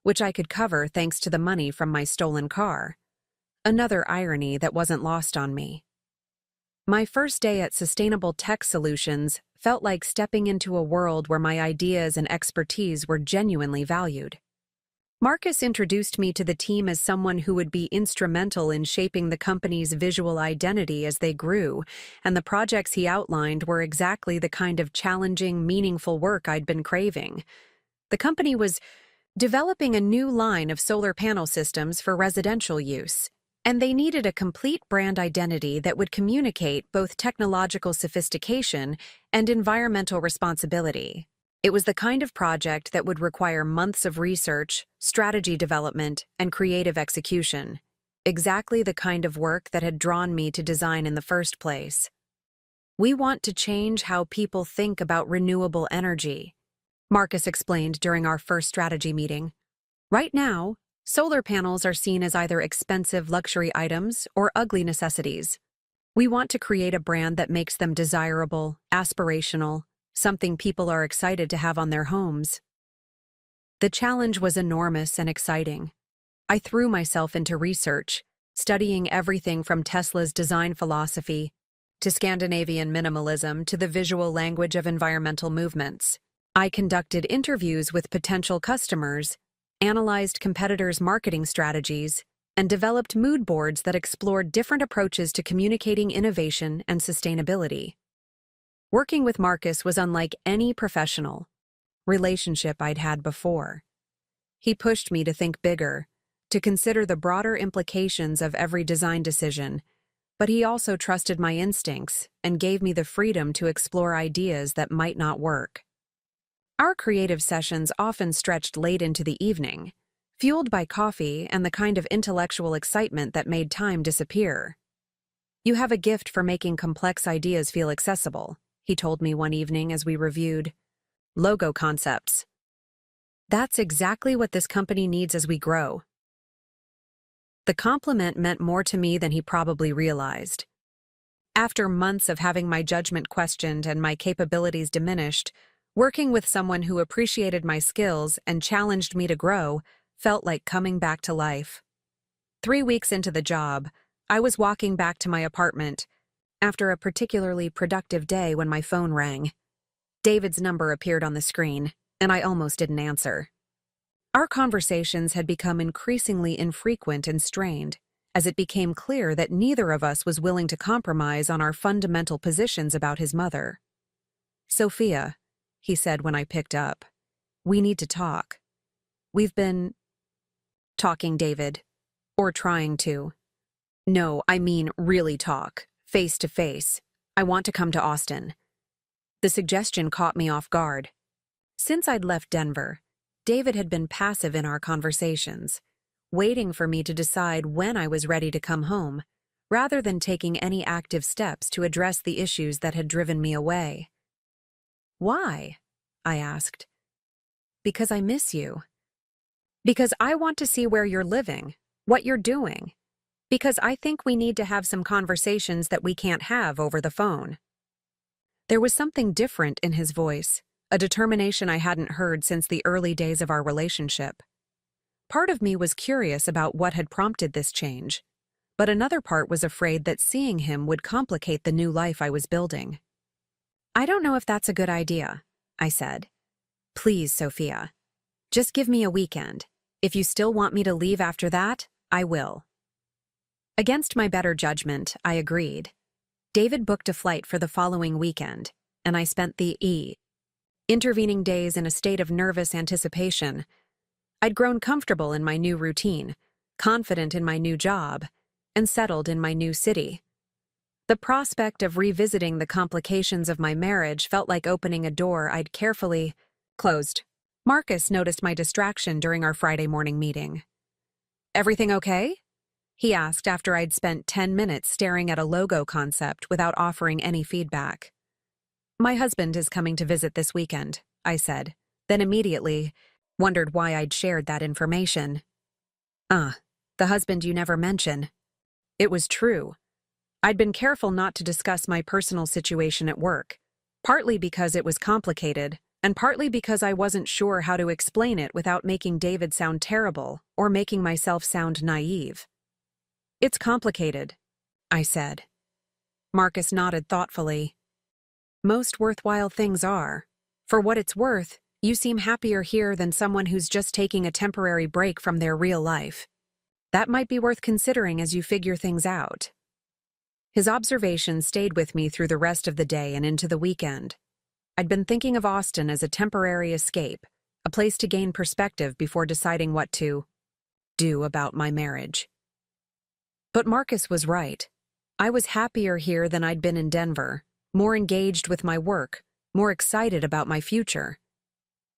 which I could cover thanks to the money from my stolen car. Another irony that wasn't lost on me. My first day at Sustainable Tech Solutions felt like stepping into a world where my ideas and expertise were genuinely valued. Marcus introduced me to the team as someone who would be instrumental in shaping the company's visual identity as they grew, and the projects he outlined were exactly the kind of challenging, meaningful work I'd been craving. The company was developing a new line of solar panel systems for residential use, and they needed a complete brand identity that would communicate both technological sophistication and environmental responsibility. It was the kind of project that would require months of research, strategy development, and creative execution. Exactly the kind of work that had drawn me to design in the first place. "We want to change how people think about renewable energy," Marcus explained during our first strategy meeting. "Right now, solar panels are seen as either expensive luxury items or ugly necessities. We want to create a brand that makes them desirable, aspirational, something people are excited to have on their homes." The challenge was enormous and exciting. I threw myself into research, studying everything from Tesla's design philosophy to Scandinavian minimalism to the visual language of environmental movements. I conducted interviews with potential customers, analyzed competitors' marketing strategies, and developed mood boards that explored different approaches to communicating innovation and sustainability. Working with Marcus was unlike any professional relationship I'd had before. He pushed me to think bigger, to consider the broader implications of every design decision, but he also trusted my instincts and gave me the freedom to explore ideas that might not work. Our creative sessions often stretched late into the evening, fueled by coffee and the kind of intellectual excitement that made time disappear. "You have a gift for making complex ideas feel accessible," he told me one evening as we reviewed logo concepts. "That's exactly what this company needs as we grow." The compliment meant more to me than he probably realized. After months of having my judgment questioned and my capabilities diminished, working with someone who appreciated my skills and challenged me to grow felt like coming back to life. 3 weeks into the job, I was walking back to my apartment after a particularly productive day when my phone rang. David's number appeared on the screen, and I almost didn't answer. Our conversations had become increasingly infrequent and strained, as it became clear that neither of us was willing to compromise on our fundamental positions about his mother. "Sophia," he said when I picked up, "we need to talk." "We've been talking, David. Or trying to." "No, I mean really talk, face to face. I want to come to Austin." The suggestion caught me off guard. Since I'd left Denver, David had been passive in our conversations, waiting for me to decide when I was ready to come home, rather than taking any active steps to address the issues that had driven me away. "Why?" I asked. "Because I miss you. Because I want to see where you're living, what you're doing. Because I think we need to have some conversations that we can't have over the phone." There was something different in his voice, a determination I hadn't heard since the early days of our relationship. Part of me was curious about what had prompted this change, but another part was afraid that seeing him would complicate the new life I was building. "I don't know if that's a good idea," I said. "Please, Sophia. Just give me a weekend. If you still want me to leave after that, I will." Against my better judgment, I agreed. David booked a flight for the following weekend, and I spent the intervening days in a state of nervous anticipation. I'd grown comfortable in my new routine, confident in my new job, and settled in my new city. The prospect of revisiting the complications of my marriage felt like opening a door I'd carefully closed. Marcus noticed my distraction during our Friday morning meeting. "Everything okay?" he asked after I'd spent 10 minutes staring at a logo concept without offering any feedback. "My husband is coming to visit this weekend," I said, then immediately wondered why I'd shared that information. The husband you never mention." It was true. I'd been careful not to discuss my personal situation at work, partly because it was complicated, and partly because I wasn't sure how to explain it without making David sound terrible or making myself sound naive. "It's complicated," I said. Marcus nodded thoughtfully. "Most worthwhile things are. For what it's worth, you seem happier here than someone who's just taking a temporary break from their real life. That might be worth considering as you figure things out." His observation stayed with me through the rest of the day and into the weekend. I'd been thinking of Austin as a temporary escape, a place to gain perspective before deciding what to do about my marriage. But Marcus was right. I was happier here than I'd been in Denver, more engaged with my work, more excited about my future.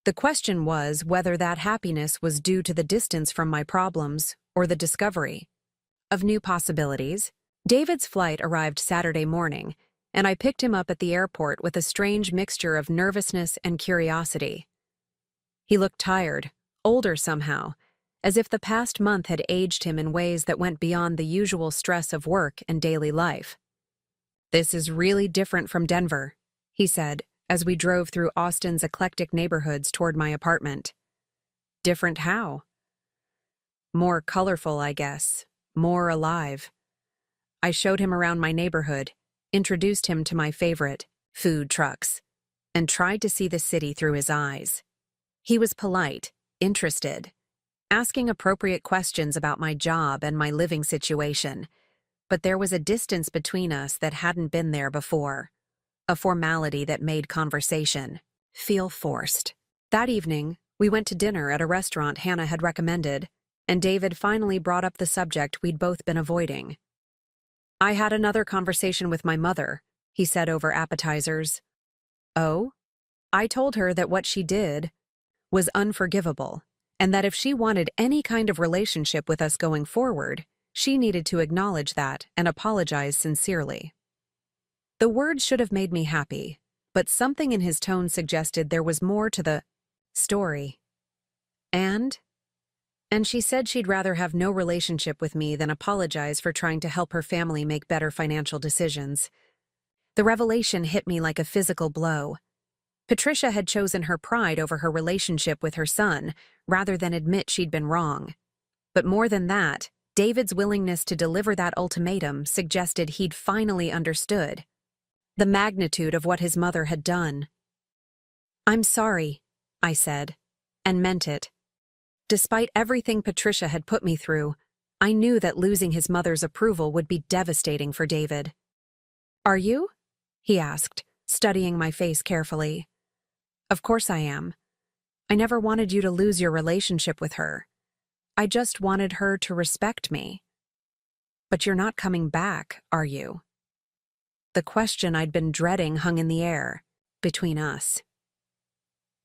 The question was whether that happiness was due to the distance from my problems or the discovery of new possibilities. David's flight arrived Saturday morning, and I picked him up at the airport with a strange mixture of nervousness and curiosity. He looked tired, older somehow, as if the past month had aged him in ways that went beyond the usual stress of work and daily life. "This is really different from Denver," he said, as we drove through Austin's eclectic neighborhoods toward my apartment. "Different how?" "More colorful, I guess. More alive." I showed him around my neighborhood, introduced him to my favorite food trucks, and tried to see the city through his eyes. He was polite, interested, asking appropriate questions about my job and my living situation, but there was a distance between us that hadn't been there before, a formality that made conversation feel forced. That evening, we went to dinner at a restaurant Hannah had recommended, and David finally brought up the subject we'd both been avoiding. "I had another conversation with my mother," he said over appetizers. "Oh?" I told her that what she did was unforgivable, and that if she wanted any kind of relationship with us going forward, she needed to acknowledge that and apologize sincerely. The words should have made me happy, but something in his tone suggested there was more to the story. And she said she'd rather have no relationship with me than apologize for trying to help her family make better financial decisions. The revelation hit me like a physical blow. Patricia had chosen her pride over her relationship with her son, rather than admit she'd been wrong. But more than that, David's willingness to deliver that ultimatum suggested he'd finally understood the magnitude of what his mother had done. "I'm sorry," I said, and meant it. Despite everything Patricia had put me through, I knew that losing his mother's approval would be devastating for David. "Are you?" he asked, studying my face carefully. "Of course I am. I never wanted you to lose your relationship with her. I just wanted her to respect me." "But you're not coming back, are you?" The question I'd been dreading hung in the air, between us.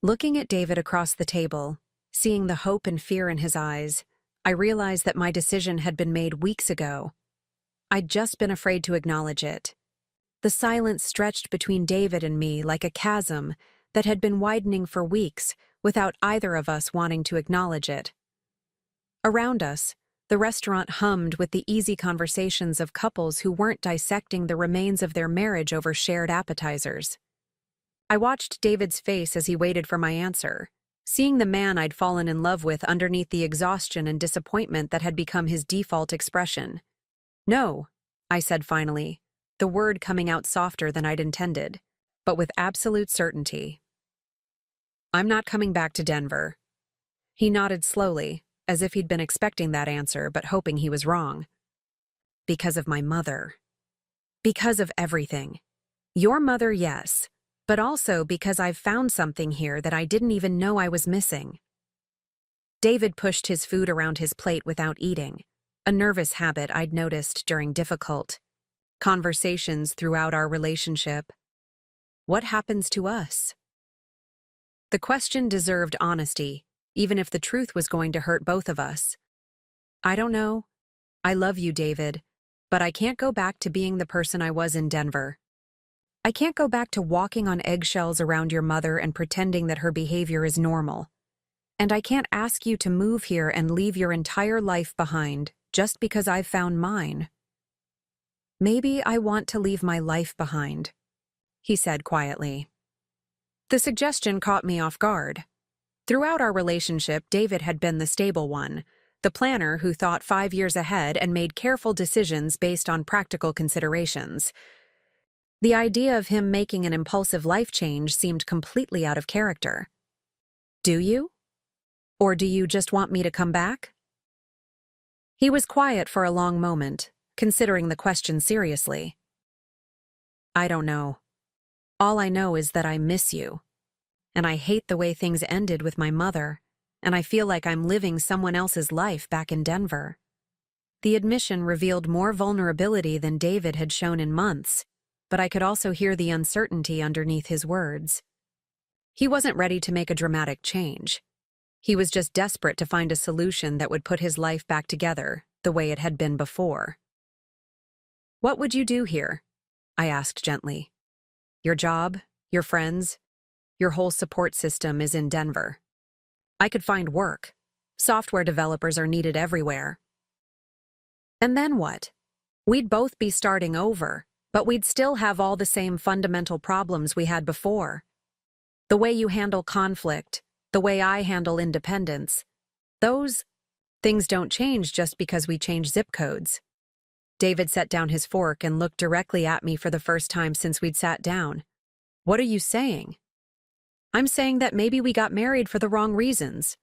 Looking at David across the table, seeing the hope and fear in his eyes, I realized that my decision had been made weeks ago. I'd just been afraid to acknowledge it. The silence stretched between David and me like a chasm that had been widening for weeks without either of us wanting to acknowledge it. Around us, the restaurant hummed with the easy conversations of couples who weren't dissecting the remains of their marriage over shared appetizers. I watched David's face as he waited for my answer, seeing the man I'd fallen in love with underneath the exhaustion and disappointment that had become his default expression. "No," I said finally, the word coming out softer than I'd intended, but with absolute certainty. "I'm not coming back to Denver." He nodded slowly, as if he'd been expecting that answer but hoping he was wrong. "Because of my mother. Because of everything. Your mother, yes, but also because I've found something here that I didn't even know I was missing." David pushed his food around his plate without eating, a nervous habit I'd noticed during difficult conversations throughout our relationship. What happens to us? The question deserved honesty, even if the truth was going to hurt both of us. I don't know. I love you, David, but I can't go back to being the person I was in Denver. I can't go back to walking on eggshells around your mother and pretending that her behavior is normal. And I can't ask you to move here and leave your entire life behind just because I've found mine. Maybe I want to leave my life behind, he said quietly. The suggestion caught me off guard. Throughout our relationship, David had been the stable one, the planner who thought 5 years ahead and made careful decisions based on practical considerations. The idea of him making an impulsive life change seemed completely out of character. Do you? Or do you just want me to come back? He was quiet for a long moment, considering the question seriously. I don't know. All I know is that I miss you. And I hate the way things ended with my mother, and I feel like I'm living someone else's life back in Denver. The admission revealed more vulnerability than David had shown in months, but I could also hear the uncertainty underneath his words. He wasn't ready to make a dramatic change. He was just desperate to find a solution that would put his life back together the way it had been before. What would you do here? I asked gently. Your job, your friends, your whole support system is in Denver. I could find work. Software developers are needed everywhere. And then what? We'd both be starting over, but we'd still have all the same fundamental problems we had before. The way you handle conflict, the way I handle independence, those things don't change just because we change zip codes. David set down his fork and looked directly at me for the first time since we'd sat down. What are you saying? I'm saying that maybe we got married for the wrong reasons.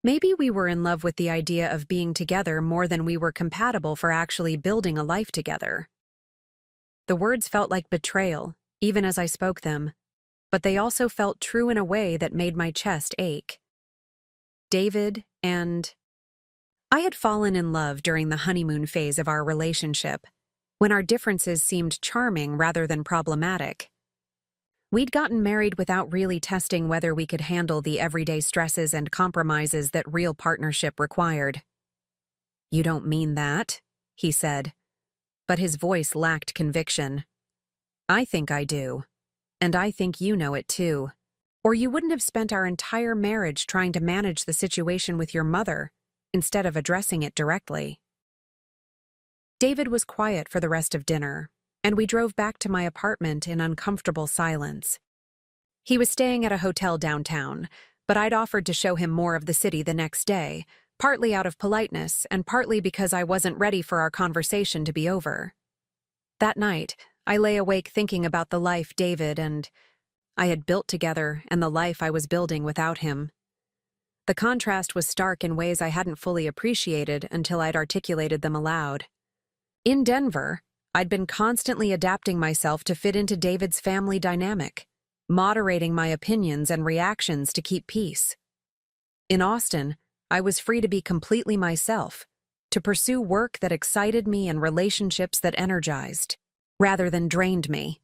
Maybe we were in love with the idea of being together more than we were compatible for actually building a life together. The words felt like betrayal, even as I spoke them, but they also felt true in a way that made my chest ache. David and I had fallen in love during the honeymoon phase of our relationship, when our differences seemed charming rather than problematic. We'd gotten married without really testing whether we could handle the everyday stresses and compromises that real partnership required. You don't mean that, he said, but his voice lacked conviction. I think I do, and I think you know it too, or you wouldn't have spent our entire marriage trying to manage the situation with your mother, instead of addressing it directly. David was quiet for the rest of dinner, and we drove back to my apartment in uncomfortable silence. He was staying at a hotel downtown, but I'd offered to show him more of the city the next day, partly out of politeness and partly because I wasn't ready for our conversation to be over. That night, I lay awake thinking about the life David and I had built together and the life I was building without him. The contrast was stark in ways I hadn't fully appreciated until I'd articulated them aloud. In Denver, I'd been constantly adapting myself to fit into David's family dynamic, moderating my opinions and reactions to keep peace. In Austin, I was free to be completely myself, to pursue work that excited me and relationships that energized, rather than drained me.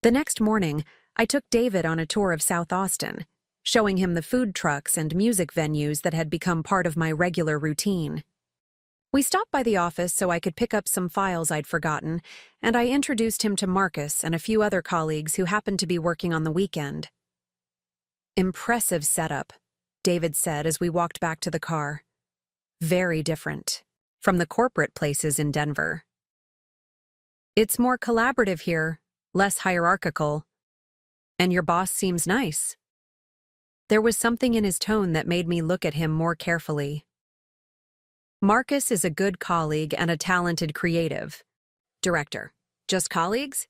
The next morning, I took David on a tour of South Austin, showing him the food trucks and music venues that had become part of my regular routine. We stopped by the office so I could pick up some files I'd forgotten, and I introduced him to Marcus and a few other colleagues who happened to be working on the weekend. Impressive setup, David said as we walked back to the car. Very different from the corporate places in Denver. It's more collaborative here, less hierarchical, and your boss seems nice. There was something in his tone that made me look at him more carefully. Marcus is a good colleague and a talented creative. Director, just colleagues?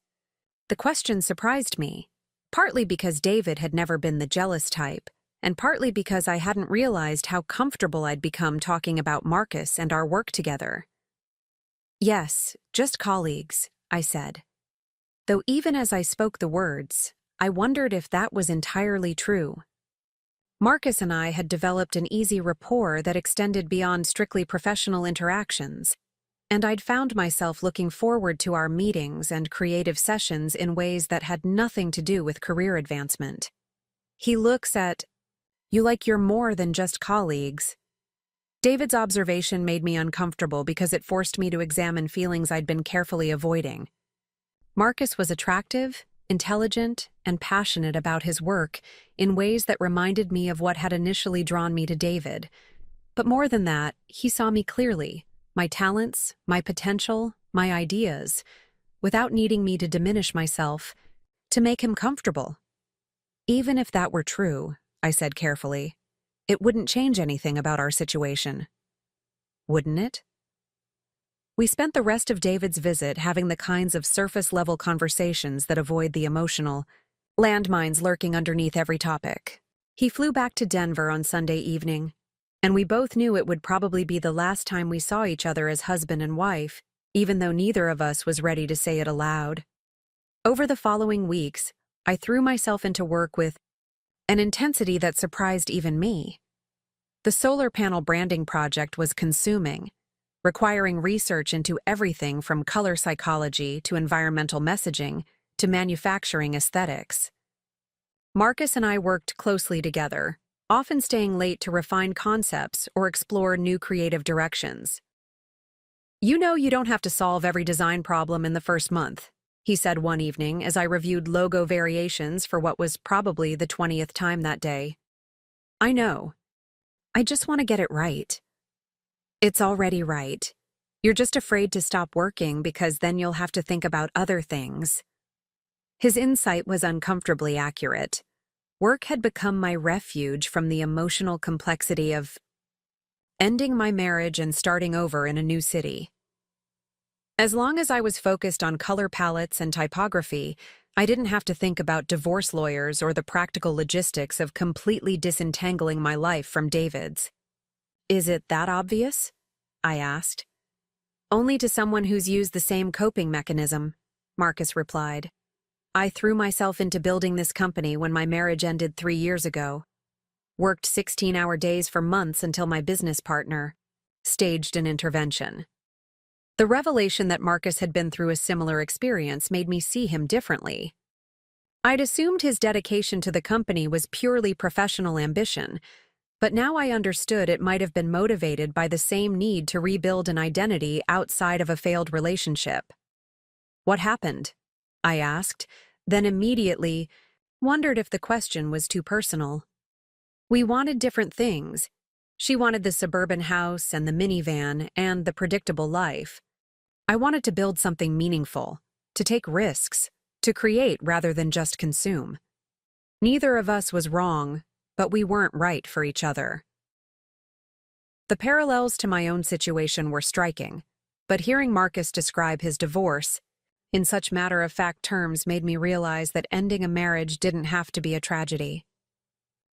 The question surprised me, partly because David had never been the jealous type, and partly because I hadn't realized how comfortable I'd become talking about Marcus and our work together. Yes, just colleagues, I said. Though even as I spoke the words, I wondered if that was entirely true. Marcus and I had developed an easy rapport that extended beyond strictly professional interactions. and I'd found myself looking forward to our meetings and creative sessions in ways that had nothing to do with career advancement. He looks at you like you're more than just colleagues. David's observation made me uncomfortable because it forced me to examine feelings I'd been carefully avoiding. Marcus was attractive, intelligent, and passionate about his work in ways that reminded me of what had initially drawn me to David. But more than that, he saw me clearly, my talents, my potential, my ideas, without needing me to diminish myself, to make him comfortable. Even if that were true, I said carefully, it wouldn't change anything about our situation. Wouldn't it? We spent the rest of David's visit having the kinds of surface-level conversations that avoid the emotional, landmines lurking underneath every topic. He flew back to Denver on Sunday evening, and we both knew it would probably be the last time we saw each other as husband and wife, even though neither of us was ready to say it aloud. Over the following weeks, I threw myself into work with an intensity that surprised even me. The solar panel branding project was consuming, requiring research into everything from color psychology to environmental messaging to manufacturing aesthetics. Marcus and I worked closely together, often staying late to refine concepts or explore new creative directions. "You know you don't have to solve every design problem in the first month," he said one evening as I reviewed logo variations for what was probably the 20th time that day. "I know. I just want to get it right." "It's already right. You're just afraid to stop working because then you'll have to think about other things." His insight was uncomfortably accurate. Work had become my refuge from the emotional complexity of ending my marriage and starting over in a new city. As long as I was focused on color palettes and typography, I didn't have to think about divorce lawyers or the practical logistics of completely disentangling my life from David's. "Is it that obvious?" I asked. "Only to someone who's used the same coping mechanism," Marcus replied. "I threw myself into building this company when my marriage ended 3 years ago. Worked 16-hour days for months until my business partner staged an intervention." The revelation that Marcus had been through a similar experience made me see him differently. I'd assumed his dedication to the company was purely professional ambition, but now I understood it might have been motivated by the same need to rebuild an identity outside of a failed relationship. "What happened?" I asked, then immediately wondered if the question was too personal. We wanted different things. She wanted the suburban house and the minivan and the predictable life. I wanted to build something meaningful, to take risks, to create rather than just consume. Neither of us was wrong, but we weren't right for each other. The parallels to my own situation were striking, but hearing Marcus describe his divorce in such matter-of-fact terms made me realize that ending a marriage didn't have to be a tragedy.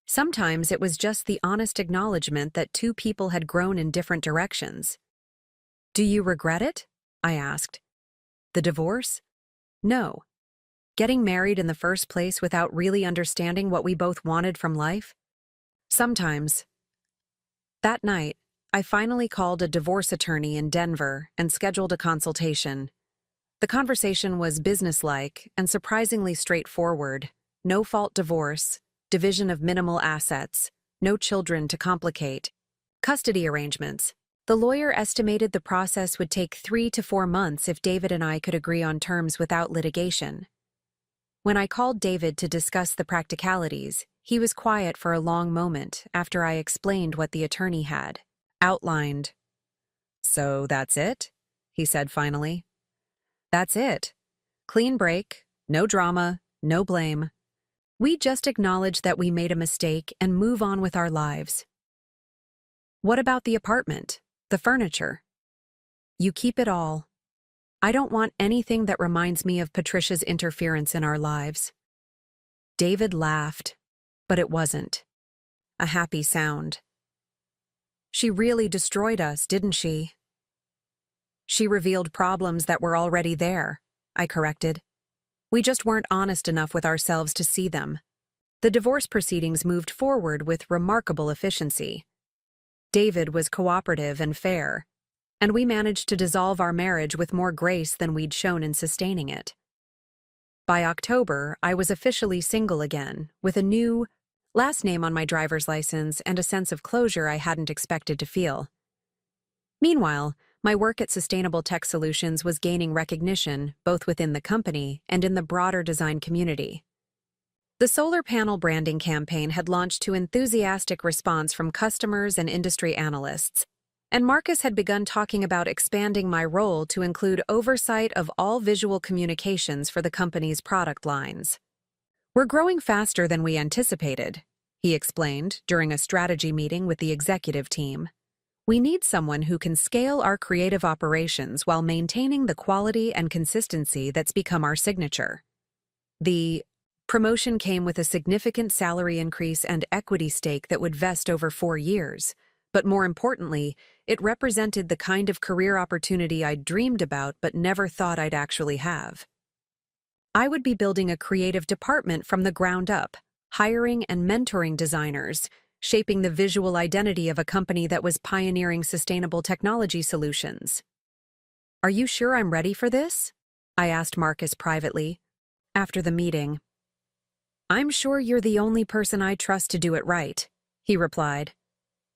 Sometimes it was just the honest acknowledgement that two people had grown in different directions. "Do you regret it?" I asked. "The divorce?" "No. Getting married in the first place without really understanding what we both wanted from life?" "Sometimes." That night, I finally called a divorce attorney in Denver and scheduled a consultation. The conversation was businesslike and surprisingly straightforward. No-fault divorce, division of minimal assets, no children to complicate, custody arrangements. The lawyer estimated the process would take 3 to 4 months if David and I could agree on terms without litigation. When I called David to discuss the practicalities, he was quiet for a long moment after I explained what the attorney had outlined. "So that's it?" he said finally. "That's it. Clean break, no drama, no blame. We just acknowledge that we made a mistake and move on with our lives." "What about the apartment, the furniture?" "You keep it all. I don't want anything that reminds me of Patricia's interference in our lives." David laughed, but it wasn't a happy sound. "She really destroyed us, didn't she?" "She revealed problems that were already there," I corrected. "We just weren't honest enough with ourselves to see them." The divorce proceedings moved forward with remarkable efficiency. David was cooperative and fair. and we managed to dissolve our marriage with more grace than we'd shown in sustaining it. By October, I was officially single again, with a new last name on my driver's license and a sense of closure I hadn't expected to feel. Meanwhile, my work at Sustainable Tech Solutions was gaining recognition both within the company and in the broader design community. The solar panel branding campaign had launched to enthusiastic response from customers and industry analysts, and Marcus had begun talking about expanding my role to include oversight of all visual communications for the company's product lines. "We're growing faster than we anticipated," he explained during a strategy meeting with the executive team. "We need someone who can scale our creative operations while maintaining the quality and consistency that's become our signature." The promotion came with a significant salary increase and equity stake that would vest over 4 years, but more importantly, it represented the kind of career opportunity I'd dreamed about but never thought I'd actually have. I would be building a creative department from the ground up, hiring and mentoring designers, shaping the visual identity of a company that was pioneering sustainable technology solutions. "Are you sure I'm ready for this?" I asked Marcus privately, after the meeting. "I'm sure you're the only person I trust to do it right," he replied.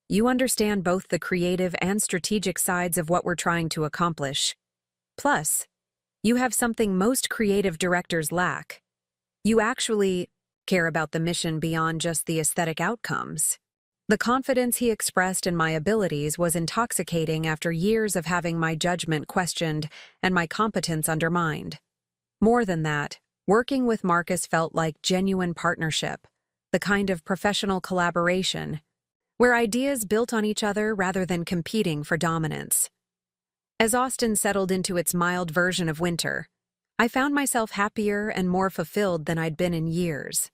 "You understand both the creative and strategic sides of what we're trying to accomplish. Plus, you have something most creative directors lack. You actually care about the mission beyond just the aesthetic outcomes." The confidence he expressed in my abilities was intoxicating after years of having my judgment questioned and my competence undermined. More than that, working with Marcus felt like genuine partnership, the kind of professional collaboration where ideas built on each other rather than competing for dominance. As Austin settled into its mild version of winter, I found myself happier and more fulfilled than I'd been in years.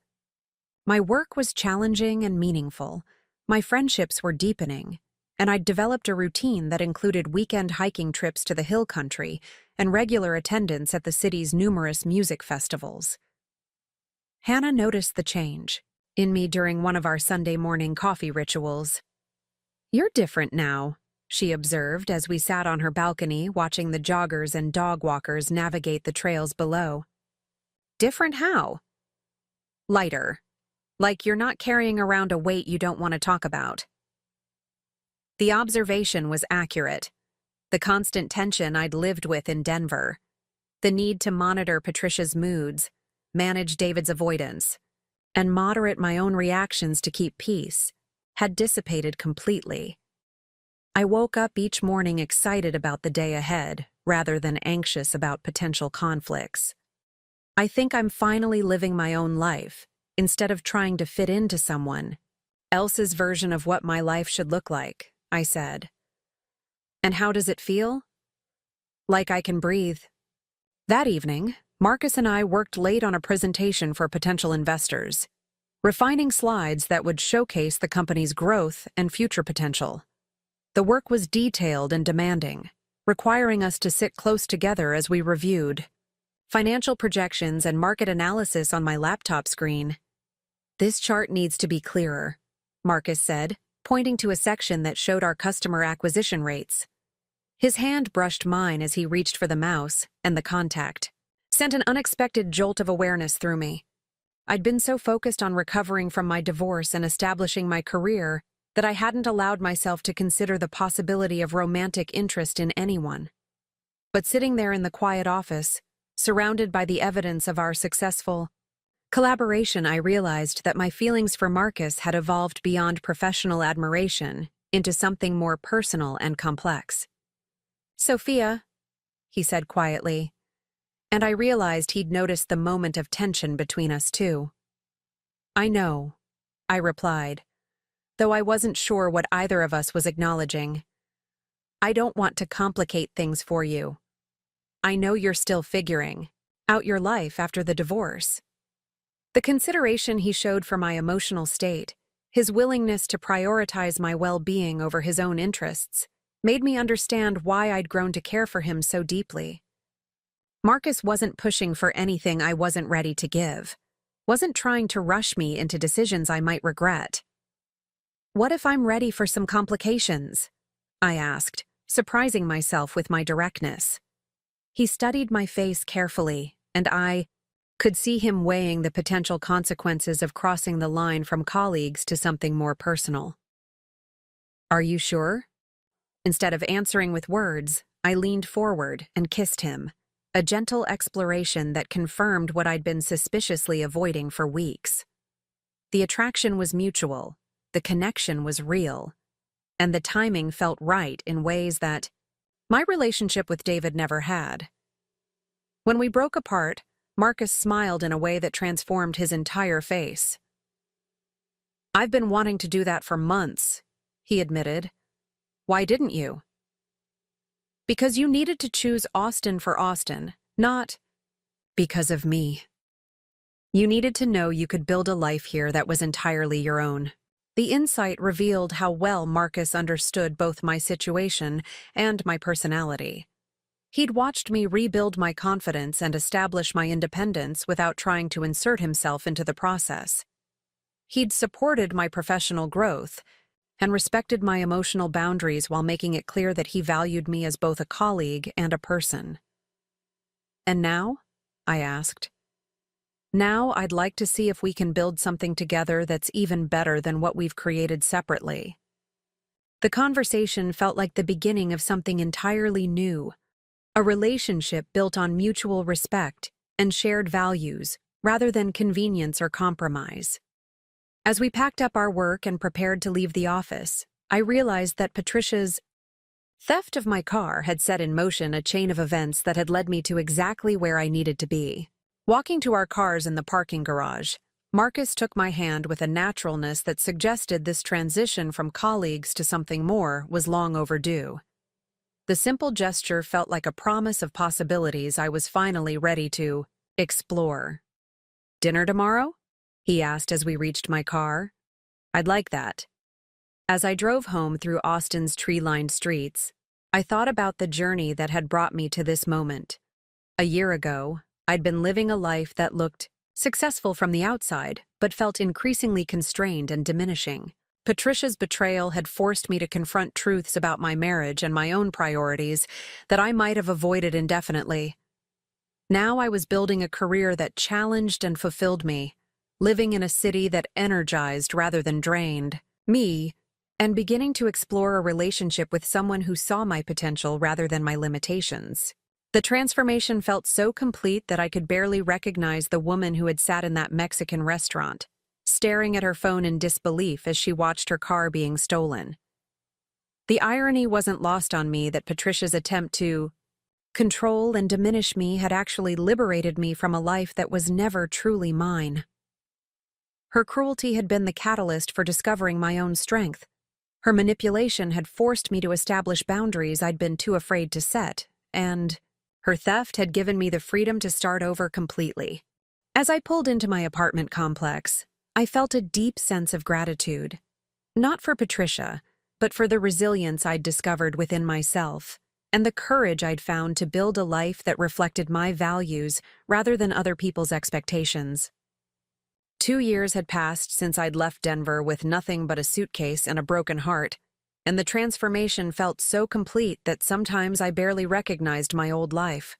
My work was challenging and meaningful, my friendships were deepening, and I'd developed a routine that included weekend hiking trips to the hill country and regular attendance at the city's numerous music festivals. Hannah noticed the change in me during one of our Sunday morning coffee rituals. "You're different now," she observed as we sat on her balcony watching the joggers and dog walkers navigate the trails below. "Different how?" "Lighter. Like you're not carrying around a weight you don't want to talk about." The observation was accurate. The constant tension I'd lived with in Denver, the need to monitor Patricia's moods, manage David's avoidance, and moderate my own reactions to keep peace, had dissipated completely. I woke up each morning excited about the day ahead, rather than anxious about potential conflicts. I think I'm finally living my own life, instead of trying to fit into someone else's version of what my life should look like, I said. "And how does it feel?" "Like I can breathe." That evening, Marcus and I worked late on a presentation for potential investors, refining slides that would showcase the company's growth and future potential. The work was detailed and demanding, requiring us to sit close together as we reviewed financial projections and market analysis on my laptop screen. "This chart needs to be clearer," Marcus said, pointing to a section that showed our customer acquisition rates. His hand brushed mine as he reached for the mouse, and the contact sent an unexpected jolt of awareness through me. I'd been so focused on recovering from my divorce and establishing my career that I hadn't allowed myself to consider the possibility of romantic interest in anyone. But sitting there in the quiet office, surrounded by the evidence of our successful collaboration, I realized that my feelings for Marcus had evolved beyond professional admiration into something more personal and complex. "Sophia," he said quietly, and I realized he'd noticed the moment of tension between us too. "I know," I replied, though I wasn't sure what either of us was acknowledging. "I don't want to complicate things for you. I know you're still figuring out your life after the divorce." The consideration he showed for my emotional state, his willingness to prioritize my well-being over his own interests, made me understand why I'd grown to care for him so deeply. Marcus wasn't pushing for anything I wasn't ready to give, wasn't trying to rush me into decisions I might regret. "What if I'm ready for some complications?" I asked, surprising myself with my directness. He studied my face carefully, and I could see him weighing the potential consequences of crossing the line from colleagues to something more personal. "Are you sure?" Instead of answering with words, I leaned forward and kissed him, a gentle exploration that confirmed what I'd been suspiciously avoiding for weeks. The attraction was mutual, the connection was real, and the timing felt right in ways that my relationship with David never had. When we broke apart, Marcus smiled in a way that transformed his entire face. "I've been wanting to do that for months," he admitted. "Why didn't you?" "Because you needed to choose Austin for Austin, not because of me. You needed to know you could build a life here that was entirely your own." The insight revealed how well Marcus understood both my situation and my personality. He'd watched me rebuild my confidence and establish my independence without trying to insert himself into the process. He'd supported my professional growth and respected my emotional boundaries while making it clear that he valued me as both a colleague and a person. "And now?" I asked. "Now I'd like to see if we can build something together that's even better than what we've created separately." The conversation felt like the beginning of something entirely new, a relationship built on mutual respect and shared values rather than convenience or compromise. As we packed up our work and prepared to leave the office, I realized that Patricia's theft of my car had set in motion a chain of events that had led me to exactly where I needed to be. Walking to our cars in the parking garage, Marcus took my hand with a naturalness that suggested this transition from colleagues to something more was long overdue. The simple gesture felt like a promise of possibilities I was finally ready to explore. "Dinner tomorrow?" he asked as we reached my car. "I'd like that." As I drove home through Austin's tree-lined streets, I thought about the journey that had brought me to this moment. A year ago, I'd been living a life that looked successful from the outside, but felt increasingly constrained and diminishing. Patricia's betrayal had forced me to confront truths about my marriage and my own priorities that I might have avoided indefinitely. Now I was building a career that challenged and fulfilled me, living in a city that energized rather than drained me, and beginning to explore a relationship with someone who saw my potential rather than my limitations. The transformation felt so complete that I could barely recognize the woman who had sat in that Mexican restaurant, staring at her phone in disbelief as she watched her car being stolen. The irony wasn't lost on me that Patricia's attempt to control and diminish me had actually liberated me from a life that was never truly mine. Her cruelty had been the catalyst for discovering my own strength. Her manipulation had forced me to establish boundaries I'd been too afraid to set, and her theft had given me the freedom to start over completely. As I pulled into my apartment complex, I felt a deep sense of gratitude, not for Patricia, but for the resilience I'd discovered within myself, and the courage I'd found to build a life that reflected my values rather than other people's expectations. 2 years had passed since I'd left Denver with nothing but a suitcase and a broken heart, and the transformation felt so complete that sometimes I barely recognized my old life.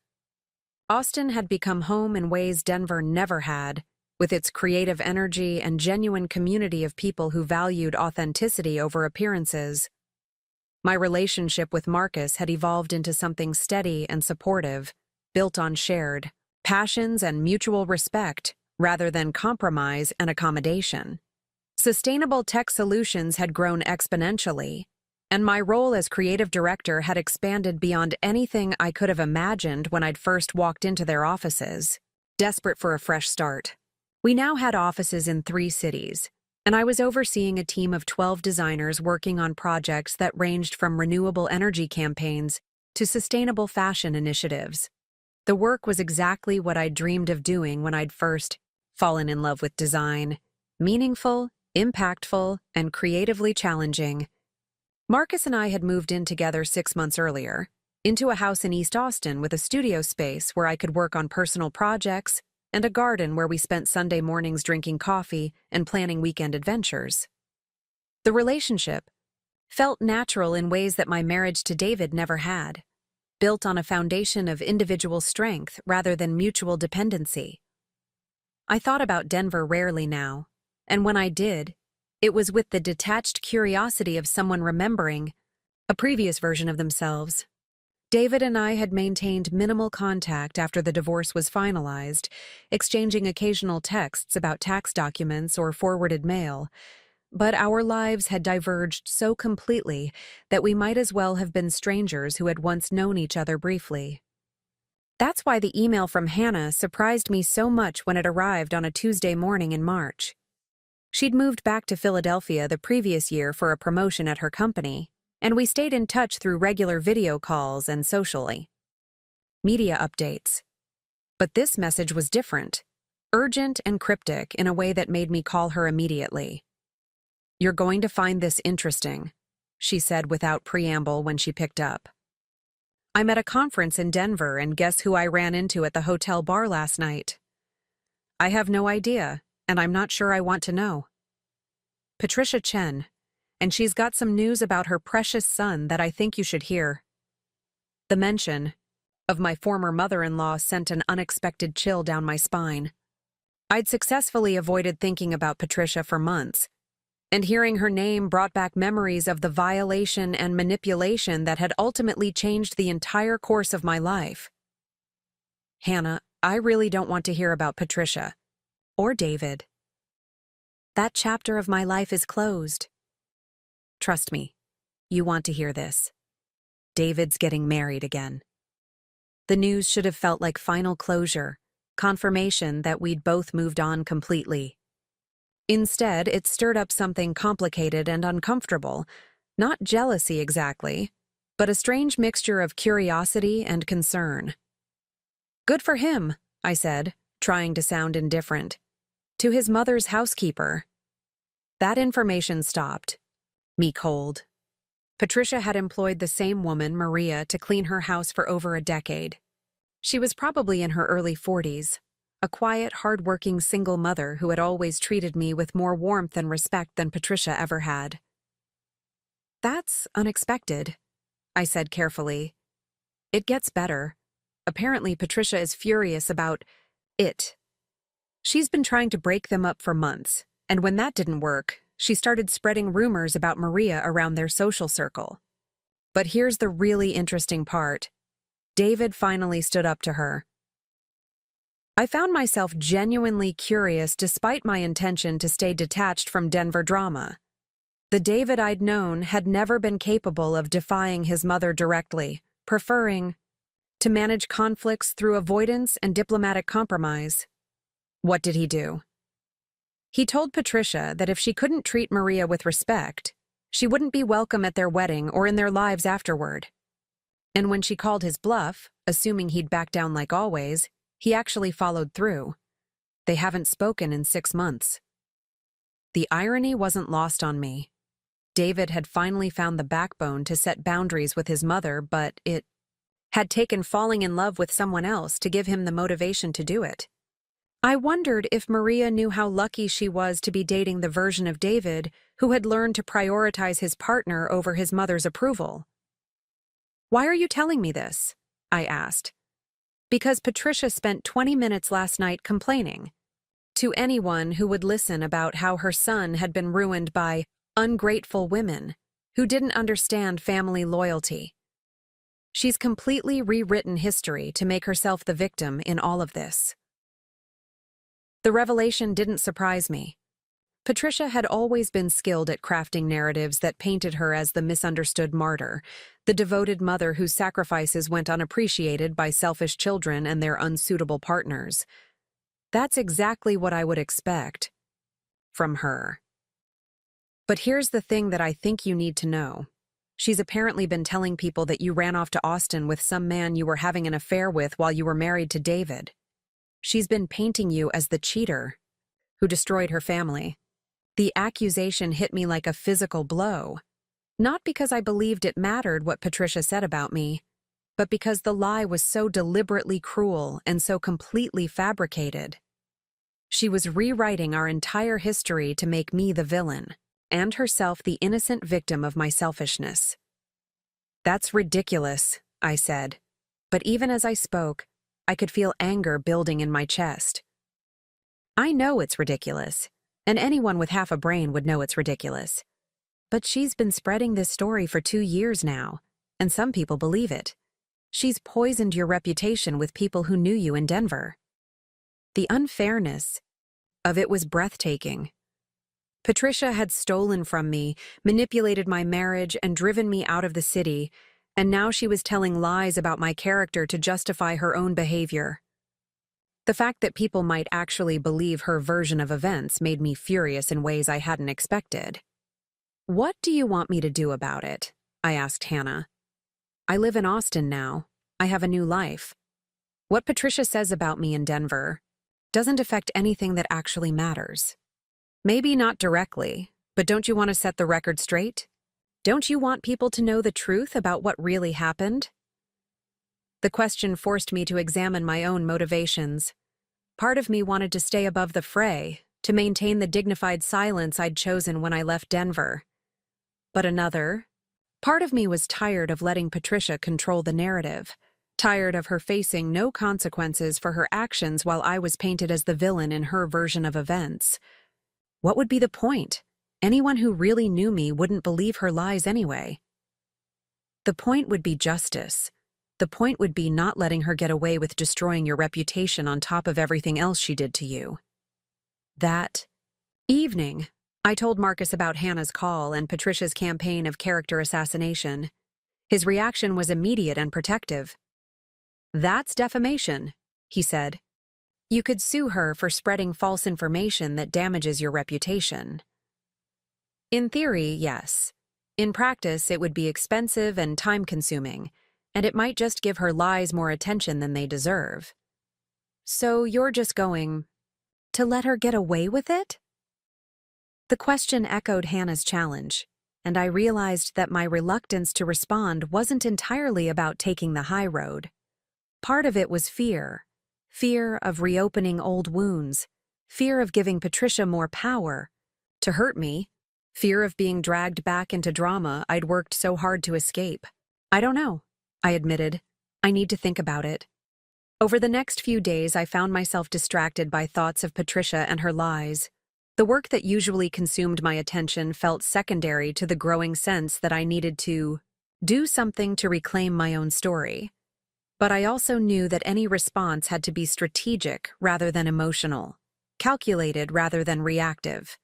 Austin had become home in ways Denver never had, with its creative energy and genuine community of people who valued authenticity over appearances. My relationship with Marcus had evolved into something steady and supportive, built on shared passions and mutual respect, rather than compromise and accommodation. Sustainable tech solutions had grown exponentially, and my role as creative director had expanded beyond anything I could have imagined when I'd first walked into their offices, desperate for a fresh start. We now had offices in 3 cities, and I was overseeing a team of 12 designers working on projects that ranged from renewable energy campaigns to sustainable fashion initiatives. The work was exactly what I'd dreamed of doing when I'd first fallen in love with design: meaningful, impactful, and creatively challenging. Marcus and I had moved in together 6 months earlier, into a house in East Austin with a studio space where I could work on personal projects and a garden where we spent Sunday mornings drinking coffee and planning weekend adventures. The relationship, felt natural in ways that my marriage to David never had, built on a foundation of individual strength rather than mutual dependency. I thought about Denver rarely now, and when I did, it was with the detached curiosity of someone remembering a previous version of themselves. David and I had maintained minimal contact after the divorce was finalized, exchanging occasional texts about tax documents or forwarded mail, but our lives had diverged so completely that we might as well have been strangers who had once known each other briefly. That's why the email from Hannah surprised me so much when it arrived on a Tuesday morning in March. She'd moved back to Philadelphia the previous year for a promotion at her company, and we stayed in touch through regular video calls and socially media updates. But this message was different, urgent and cryptic in a way that made me call her immediately. "You're going to find this interesting," she said without preamble when she picked up. "I'm at a conference in Denver, and guess who I ran into at the hotel bar last night?" "I have no idea, and I'm not sure I want to know." "Patricia Chen, and she's got some news about her precious son that I think you should hear." The mention of my former mother-in-law sent an unexpected chill down my spine. I'd successfully avoided thinking about Patricia for months, and hearing her name brought back memories of the violation and manipulation that had ultimately changed the entire course of my life. "Hannah, I really don't want to hear about Patricia. Or David. That chapter of my life is closed. Trust me, you want to hear this. David's getting married again." The news should have felt like final closure, confirmation that we'd both moved on completely. Instead, it stirred up something complicated and uncomfortable, not jealousy exactly, but a strange mixture of curiosity and concern. "Good for him," I said, trying to sound indifferent. "To his mother's housekeeper." That information stopped me cold. Patricia had employed the same woman, Maria, to clean her house for over a decade. She was probably in her early 40s, a quiet, hard-working single mother who had always treated me with more warmth and respect than Patricia ever had. "That's unexpected," I said carefully. "It gets better. Apparently, Patricia is furious about it. She's been trying to break them up for months, and when that didn't work, she started spreading rumors about Maria around their social circle. But here's the really interesting part. David finally stood up to her. I found myself genuinely curious despite my intention to stay detached from Denver drama. The David I'd known had never been capable of defying his mother directly, preferring to manage conflicts through avoidance and diplomatic compromise. What did he do? He told Patricia that if she couldn't treat Maria with respect, she wouldn't be welcome at their wedding or in their lives afterward. And when she called his bluff, assuming he'd back down like always, he actually followed through. They haven't spoken in 6 months. The irony wasn't lost on me. David had finally found the backbone to set boundaries with his mother, but it had taken falling in love with someone else to give him the motivation to do it. I wondered if Maria knew how lucky she was to be dating the version of David who had learned to prioritize his partner over his mother's approval. "Why are you telling me this?" I asked. Because Patricia spent 20 minutes last night complaining to anyone who would listen about how her son had been ruined by ungrateful women who didn't understand family loyalty. She's completely rewritten history to make herself the victim in all of this. The revelation didn't surprise me. Patricia had always been skilled at crafting narratives that painted her as the misunderstood martyr, the devoted mother whose sacrifices went unappreciated by selfish children and their unsuitable partners. That's exactly what I would expect from her. But here's the thing that I think you need to know. She's apparently been telling people that you ran off to Austin with some man you were having an affair with while you were married to David. She's been painting you as the cheater who destroyed her family. The accusation hit me like a physical blow, not because I believed it mattered what Patricia said about me, but because the lie was so deliberately cruel and so completely fabricated. She was rewriting our entire history to make me the villain. and herself the innocent victim of my selfishness. "That's ridiculous," I said. But even as I spoke, I could feel anger building in my chest. I know it's ridiculous, and anyone with half a brain would know it's ridiculous. But she's been spreading this story for 2 years now, and some people believe it. She's poisoned your reputation with people who knew you in Denver. The unfairness of it was breathtaking. Patricia had stolen from me, manipulated my marriage, and driven me out of the city, and now she was telling lies about my character to justify her own behavior. The fact that people might actually believe her version of events made me furious in ways I hadn't expected. "What do you want me to do about it?" I asked Hannah. "I live in Austin now. I have a new life. What Patricia says about me in Denver doesn't affect anything that actually matters. Maybe not directly, but don't you want to set the record straight? Don't you want people to know the truth about what really happened?" The question forced me to examine my own motivations. Part of me wanted to stay above the fray, to maintain the dignified silence I'd chosen when I left Denver. But another part of me was tired of letting Patricia control the narrative, tired of her facing no consequences for her actions while I was painted as the villain in her version of events. What would be the point? Anyone who really knew me wouldn't believe her lies anyway. The point would be justice. The point would be not letting her get away with destroying your reputation on top of everything else she did to you. That evening, I told Marcus about Hannah's call and Patricia's campaign of character assassination. His reaction was immediate and protective. "That's defamation," he said. "You could sue her for spreading false information that damages your reputation." In theory, yes. In practice, it would be expensive and time-consuming, and it might just give her lies more attention than they deserve. "So you're just going to let her get away with it?" The question echoed Hannah's challenge, and I realized that my reluctance to respond wasn't entirely about taking the high road. Part of it was fear of reopening old wounds, fear of giving Patricia more power to hurt me, fear of being dragged back into drama I'd worked so hard to escape. "I don't know," I admitted. "I need to think about it." Over the next few days, I found myself distracted by thoughts of Patricia and her lies. The work that usually consumed my attention felt secondary to the growing sense that I needed to do something to reclaim my own story. But I also knew that any response had to be strategic rather than emotional, calculated rather than reactive.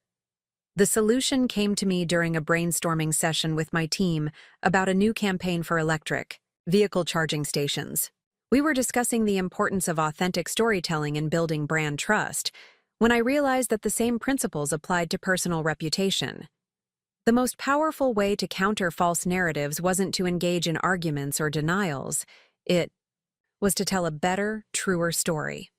The solution came to me during a brainstorming session with my team about a new campaign for electric vehicle charging stations. We were discussing the importance of authentic storytelling in building brand trust, when I realized that the same principles applied to personal reputation. The most powerful way to counter false narratives wasn't to engage in arguments or denials. It was to tell a better, truer story.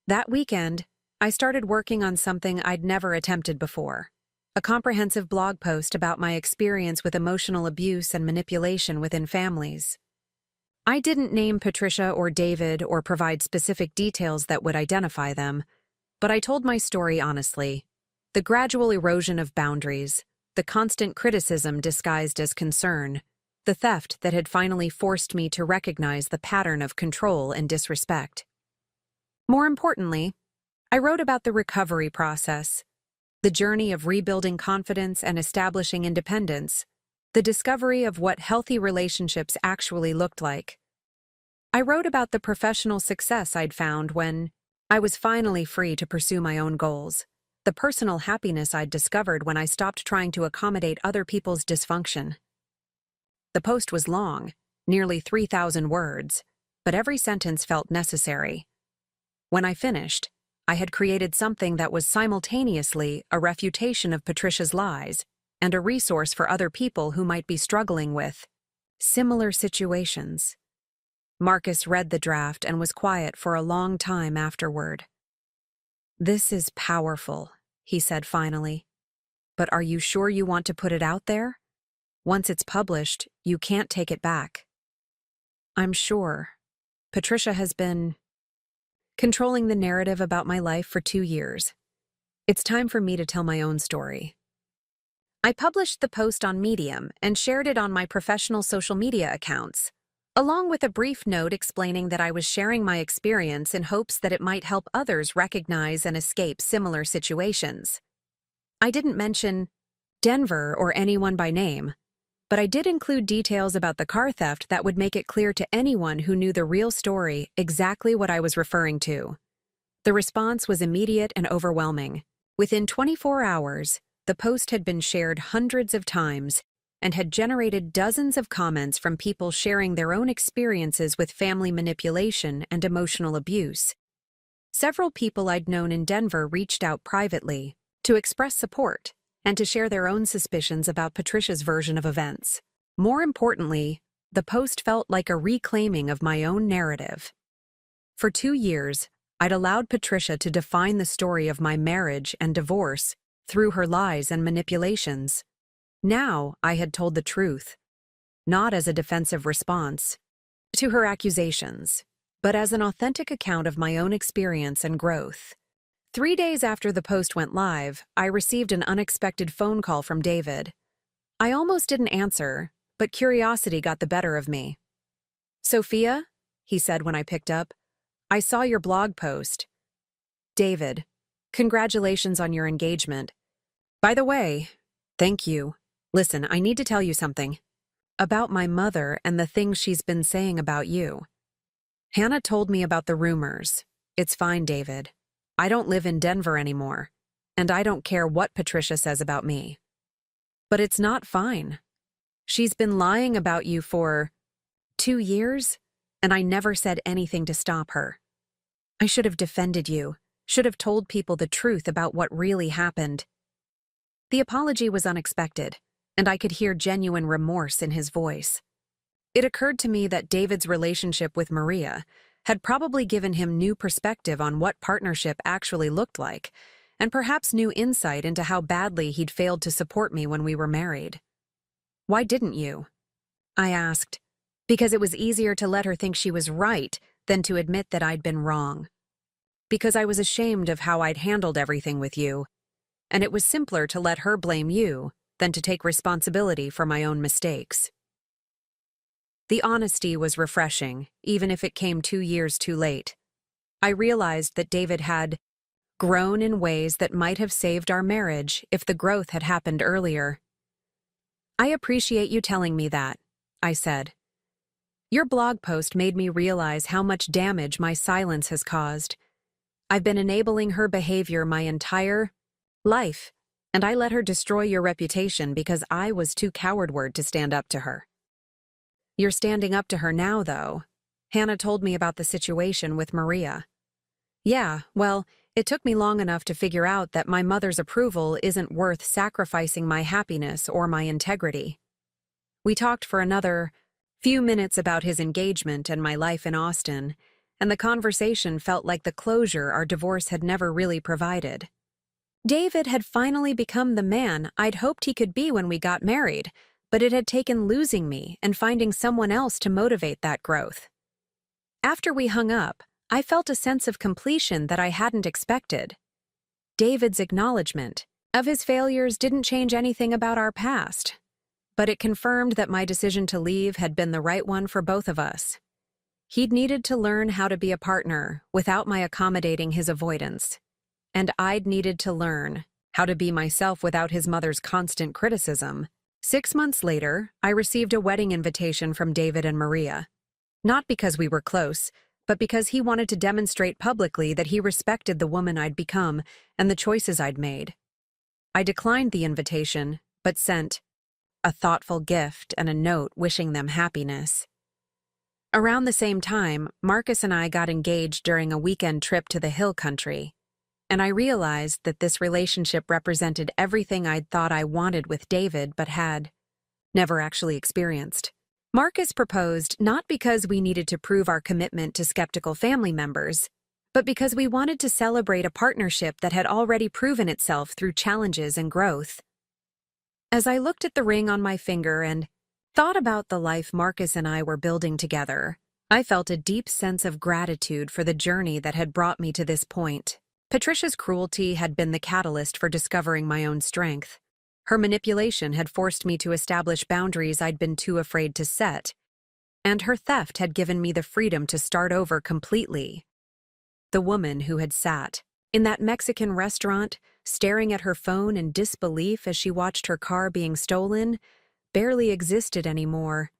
That weekend, I started working on something I'd never attempted before: a comprehensive blog post about my experience with emotional abuse and manipulation within families. I didn't name Patricia or David or provide specific details that would identify them, but I told my story honestly. The gradual erosion of boundaries, the constant criticism disguised as concern, the theft that had finally forced me to recognize the pattern of control and disrespect. More importantly, I wrote about the recovery process, the journey of rebuilding confidence and establishing independence, the discovery of what healthy relationships actually looked like. I wrote about the professional success I'd found when I was finally free to pursue my own goals, the personal happiness I'd discovered when I stopped trying to accommodate other people's dysfunction. The post was long, nearly 3,000 words, but every sentence felt necessary. When I finished, I had created something that was simultaneously a refutation of Patricia's lies and a resource for other people who might be struggling with similar situations. Marcus read the draft and was quiet for a long time afterward. "This is powerful," he said finally. "But are you sure you want to put it out there? Once it's published, you can't take it back." "I'm sure. Patricia has been controlling the narrative about my life for 2 years. It's time for me to tell my own story. I published the post on Medium and shared it on my professional social media accounts, along with a brief note explaining that I was sharing my experience in hopes that it might help others recognize and escape similar situations. I didn't mention Denver or anyone by name, but I did include details about the car theft that would make it clear to anyone who knew the real story exactly what I was referring to. The response was immediate and overwhelming. Within 24 hours, the post had been shared hundreds of times and had generated dozens of comments from people sharing their own experiences with family manipulation and emotional abuse. Several people I'd known in Denver reached out privately to express support and to share their own suspicions about Patricia's version of events. More importantly, the post felt like a reclaiming of my own narrative. For 2 years, I'd allowed Patricia to define the story of my marriage and divorce through her lies and manipulations. Now I had told the truth, not as a defensive response to her accusations, but as an authentic account of my own experience and growth. 3 days after the post went live, I received an unexpected phone call from David. I almost didn't answer, but curiosity got the better of me. "Sophia," he said when I picked up, "I saw your blog post." "David, congratulations on your engagement. By the way, thank you. Listen, I need to tell you something. About my mother and the things she's been saying about you. Hannah told me about the rumors. It's fine, David. I don't live in Denver anymore, and I don't care what Patricia says about me. But it's not fine. She's been lying about you for 2 years, and I never said anything to stop her. I should have defended you, should have told people the truth about what really happened." The apology was unexpected, and I could hear genuine remorse in his voice. It occurred to me that David's relationship with Maria had probably given him new perspective on what partnership actually looked like, and perhaps new insight into how badly he'd failed to support me when we were married. "Why didn't you?" I asked, because it was easier to let her think she was right than to admit that I'd been wrong. Because I was ashamed of how I'd handled everything with you, and it was simpler to let her blame you than to take responsibility for my own mistakes. The honesty was refreshing, even if it came 2 years too late. I realized that David had grown in ways that might have saved our marriage if the growth had happened earlier. "I appreciate you telling me that," I said. "Your blog post made me realize how much damage my silence has caused. I've been enabling her behavior my entire life, and I let her destroy your reputation because I was too cowardward to stand up to her. You're standing up to her now, though. Hannah told me about the situation with Maria. Yeah, well, it took me long enough to figure out that my mother's approval isn't worth sacrificing my happiness or my integrity." We talked for another few minutes about his engagement and my life in Austin, and the conversation felt like the closure our divorce had never really provided. David had finally become the man I'd hoped he could be when we got married, but it had taken losing me and finding someone else to motivate that growth. After we hung up, I felt a sense of completion that I hadn't expected. David's acknowledgement of his failures didn't change anything about our past, but it confirmed that my decision to leave had been the right one for both of us. He'd needed to learn how to be a partner without my accommodating his avoidance, and I'd needed to learn how to be myself without his mother's constant criticism. 6 months later, I received a wedding invitation from David and Maria. Not because we were close, but because he wanted to demonstrate publicly that he respected the woman I'd become and the choices I'd made. I declined the invitation, but sent a thoughtful gift and a note wishing them happiness. Around the same time, Marcus and I got engaged during a weekend trip to the hill country, and I realized that this relationship represented everything I'd thought I wanted with David but had never actually experienced. Marcus proposed not because we needed to prove our commitment to skeptical family members, but because we wanted to celebrate a partnership that had already proven itself through challenges and growth. As I looked at the ring on my finger and thought about the life Marcus and I were building together, I felt a deep sense of gratitude for the journey that had brought me to this point. Patricia's cruelty had been the catalyst for discovering my own strength. Her manipulation had forced me to establish boundaries I'd been too afraid to set, and her theft had given me the freedom to start over completely. The woman who had sat in that Mexican restaurant, staring at her phone in disbelief as she watched her car being stolen, barely existed anymore.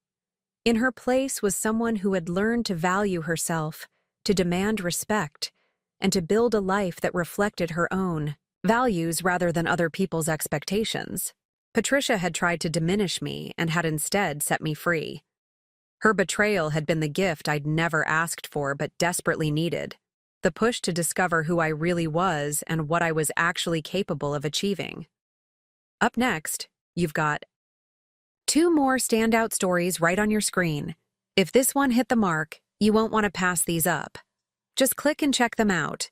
In her place was someone who had learned to value herself, to demand respect, and to build a life that reflected her own values rather than other people's expectations. Patricia had tried to diminish me and had instead set me free. Her betrayal had been the gift I'd never asked for but desperately needed, the push to discover who I really was and what I was actually capable of achieving. Up next, you've got 2 more standout stories right on your screen. If this one hit the mark, you won't want to pass these up. Just click and check them out.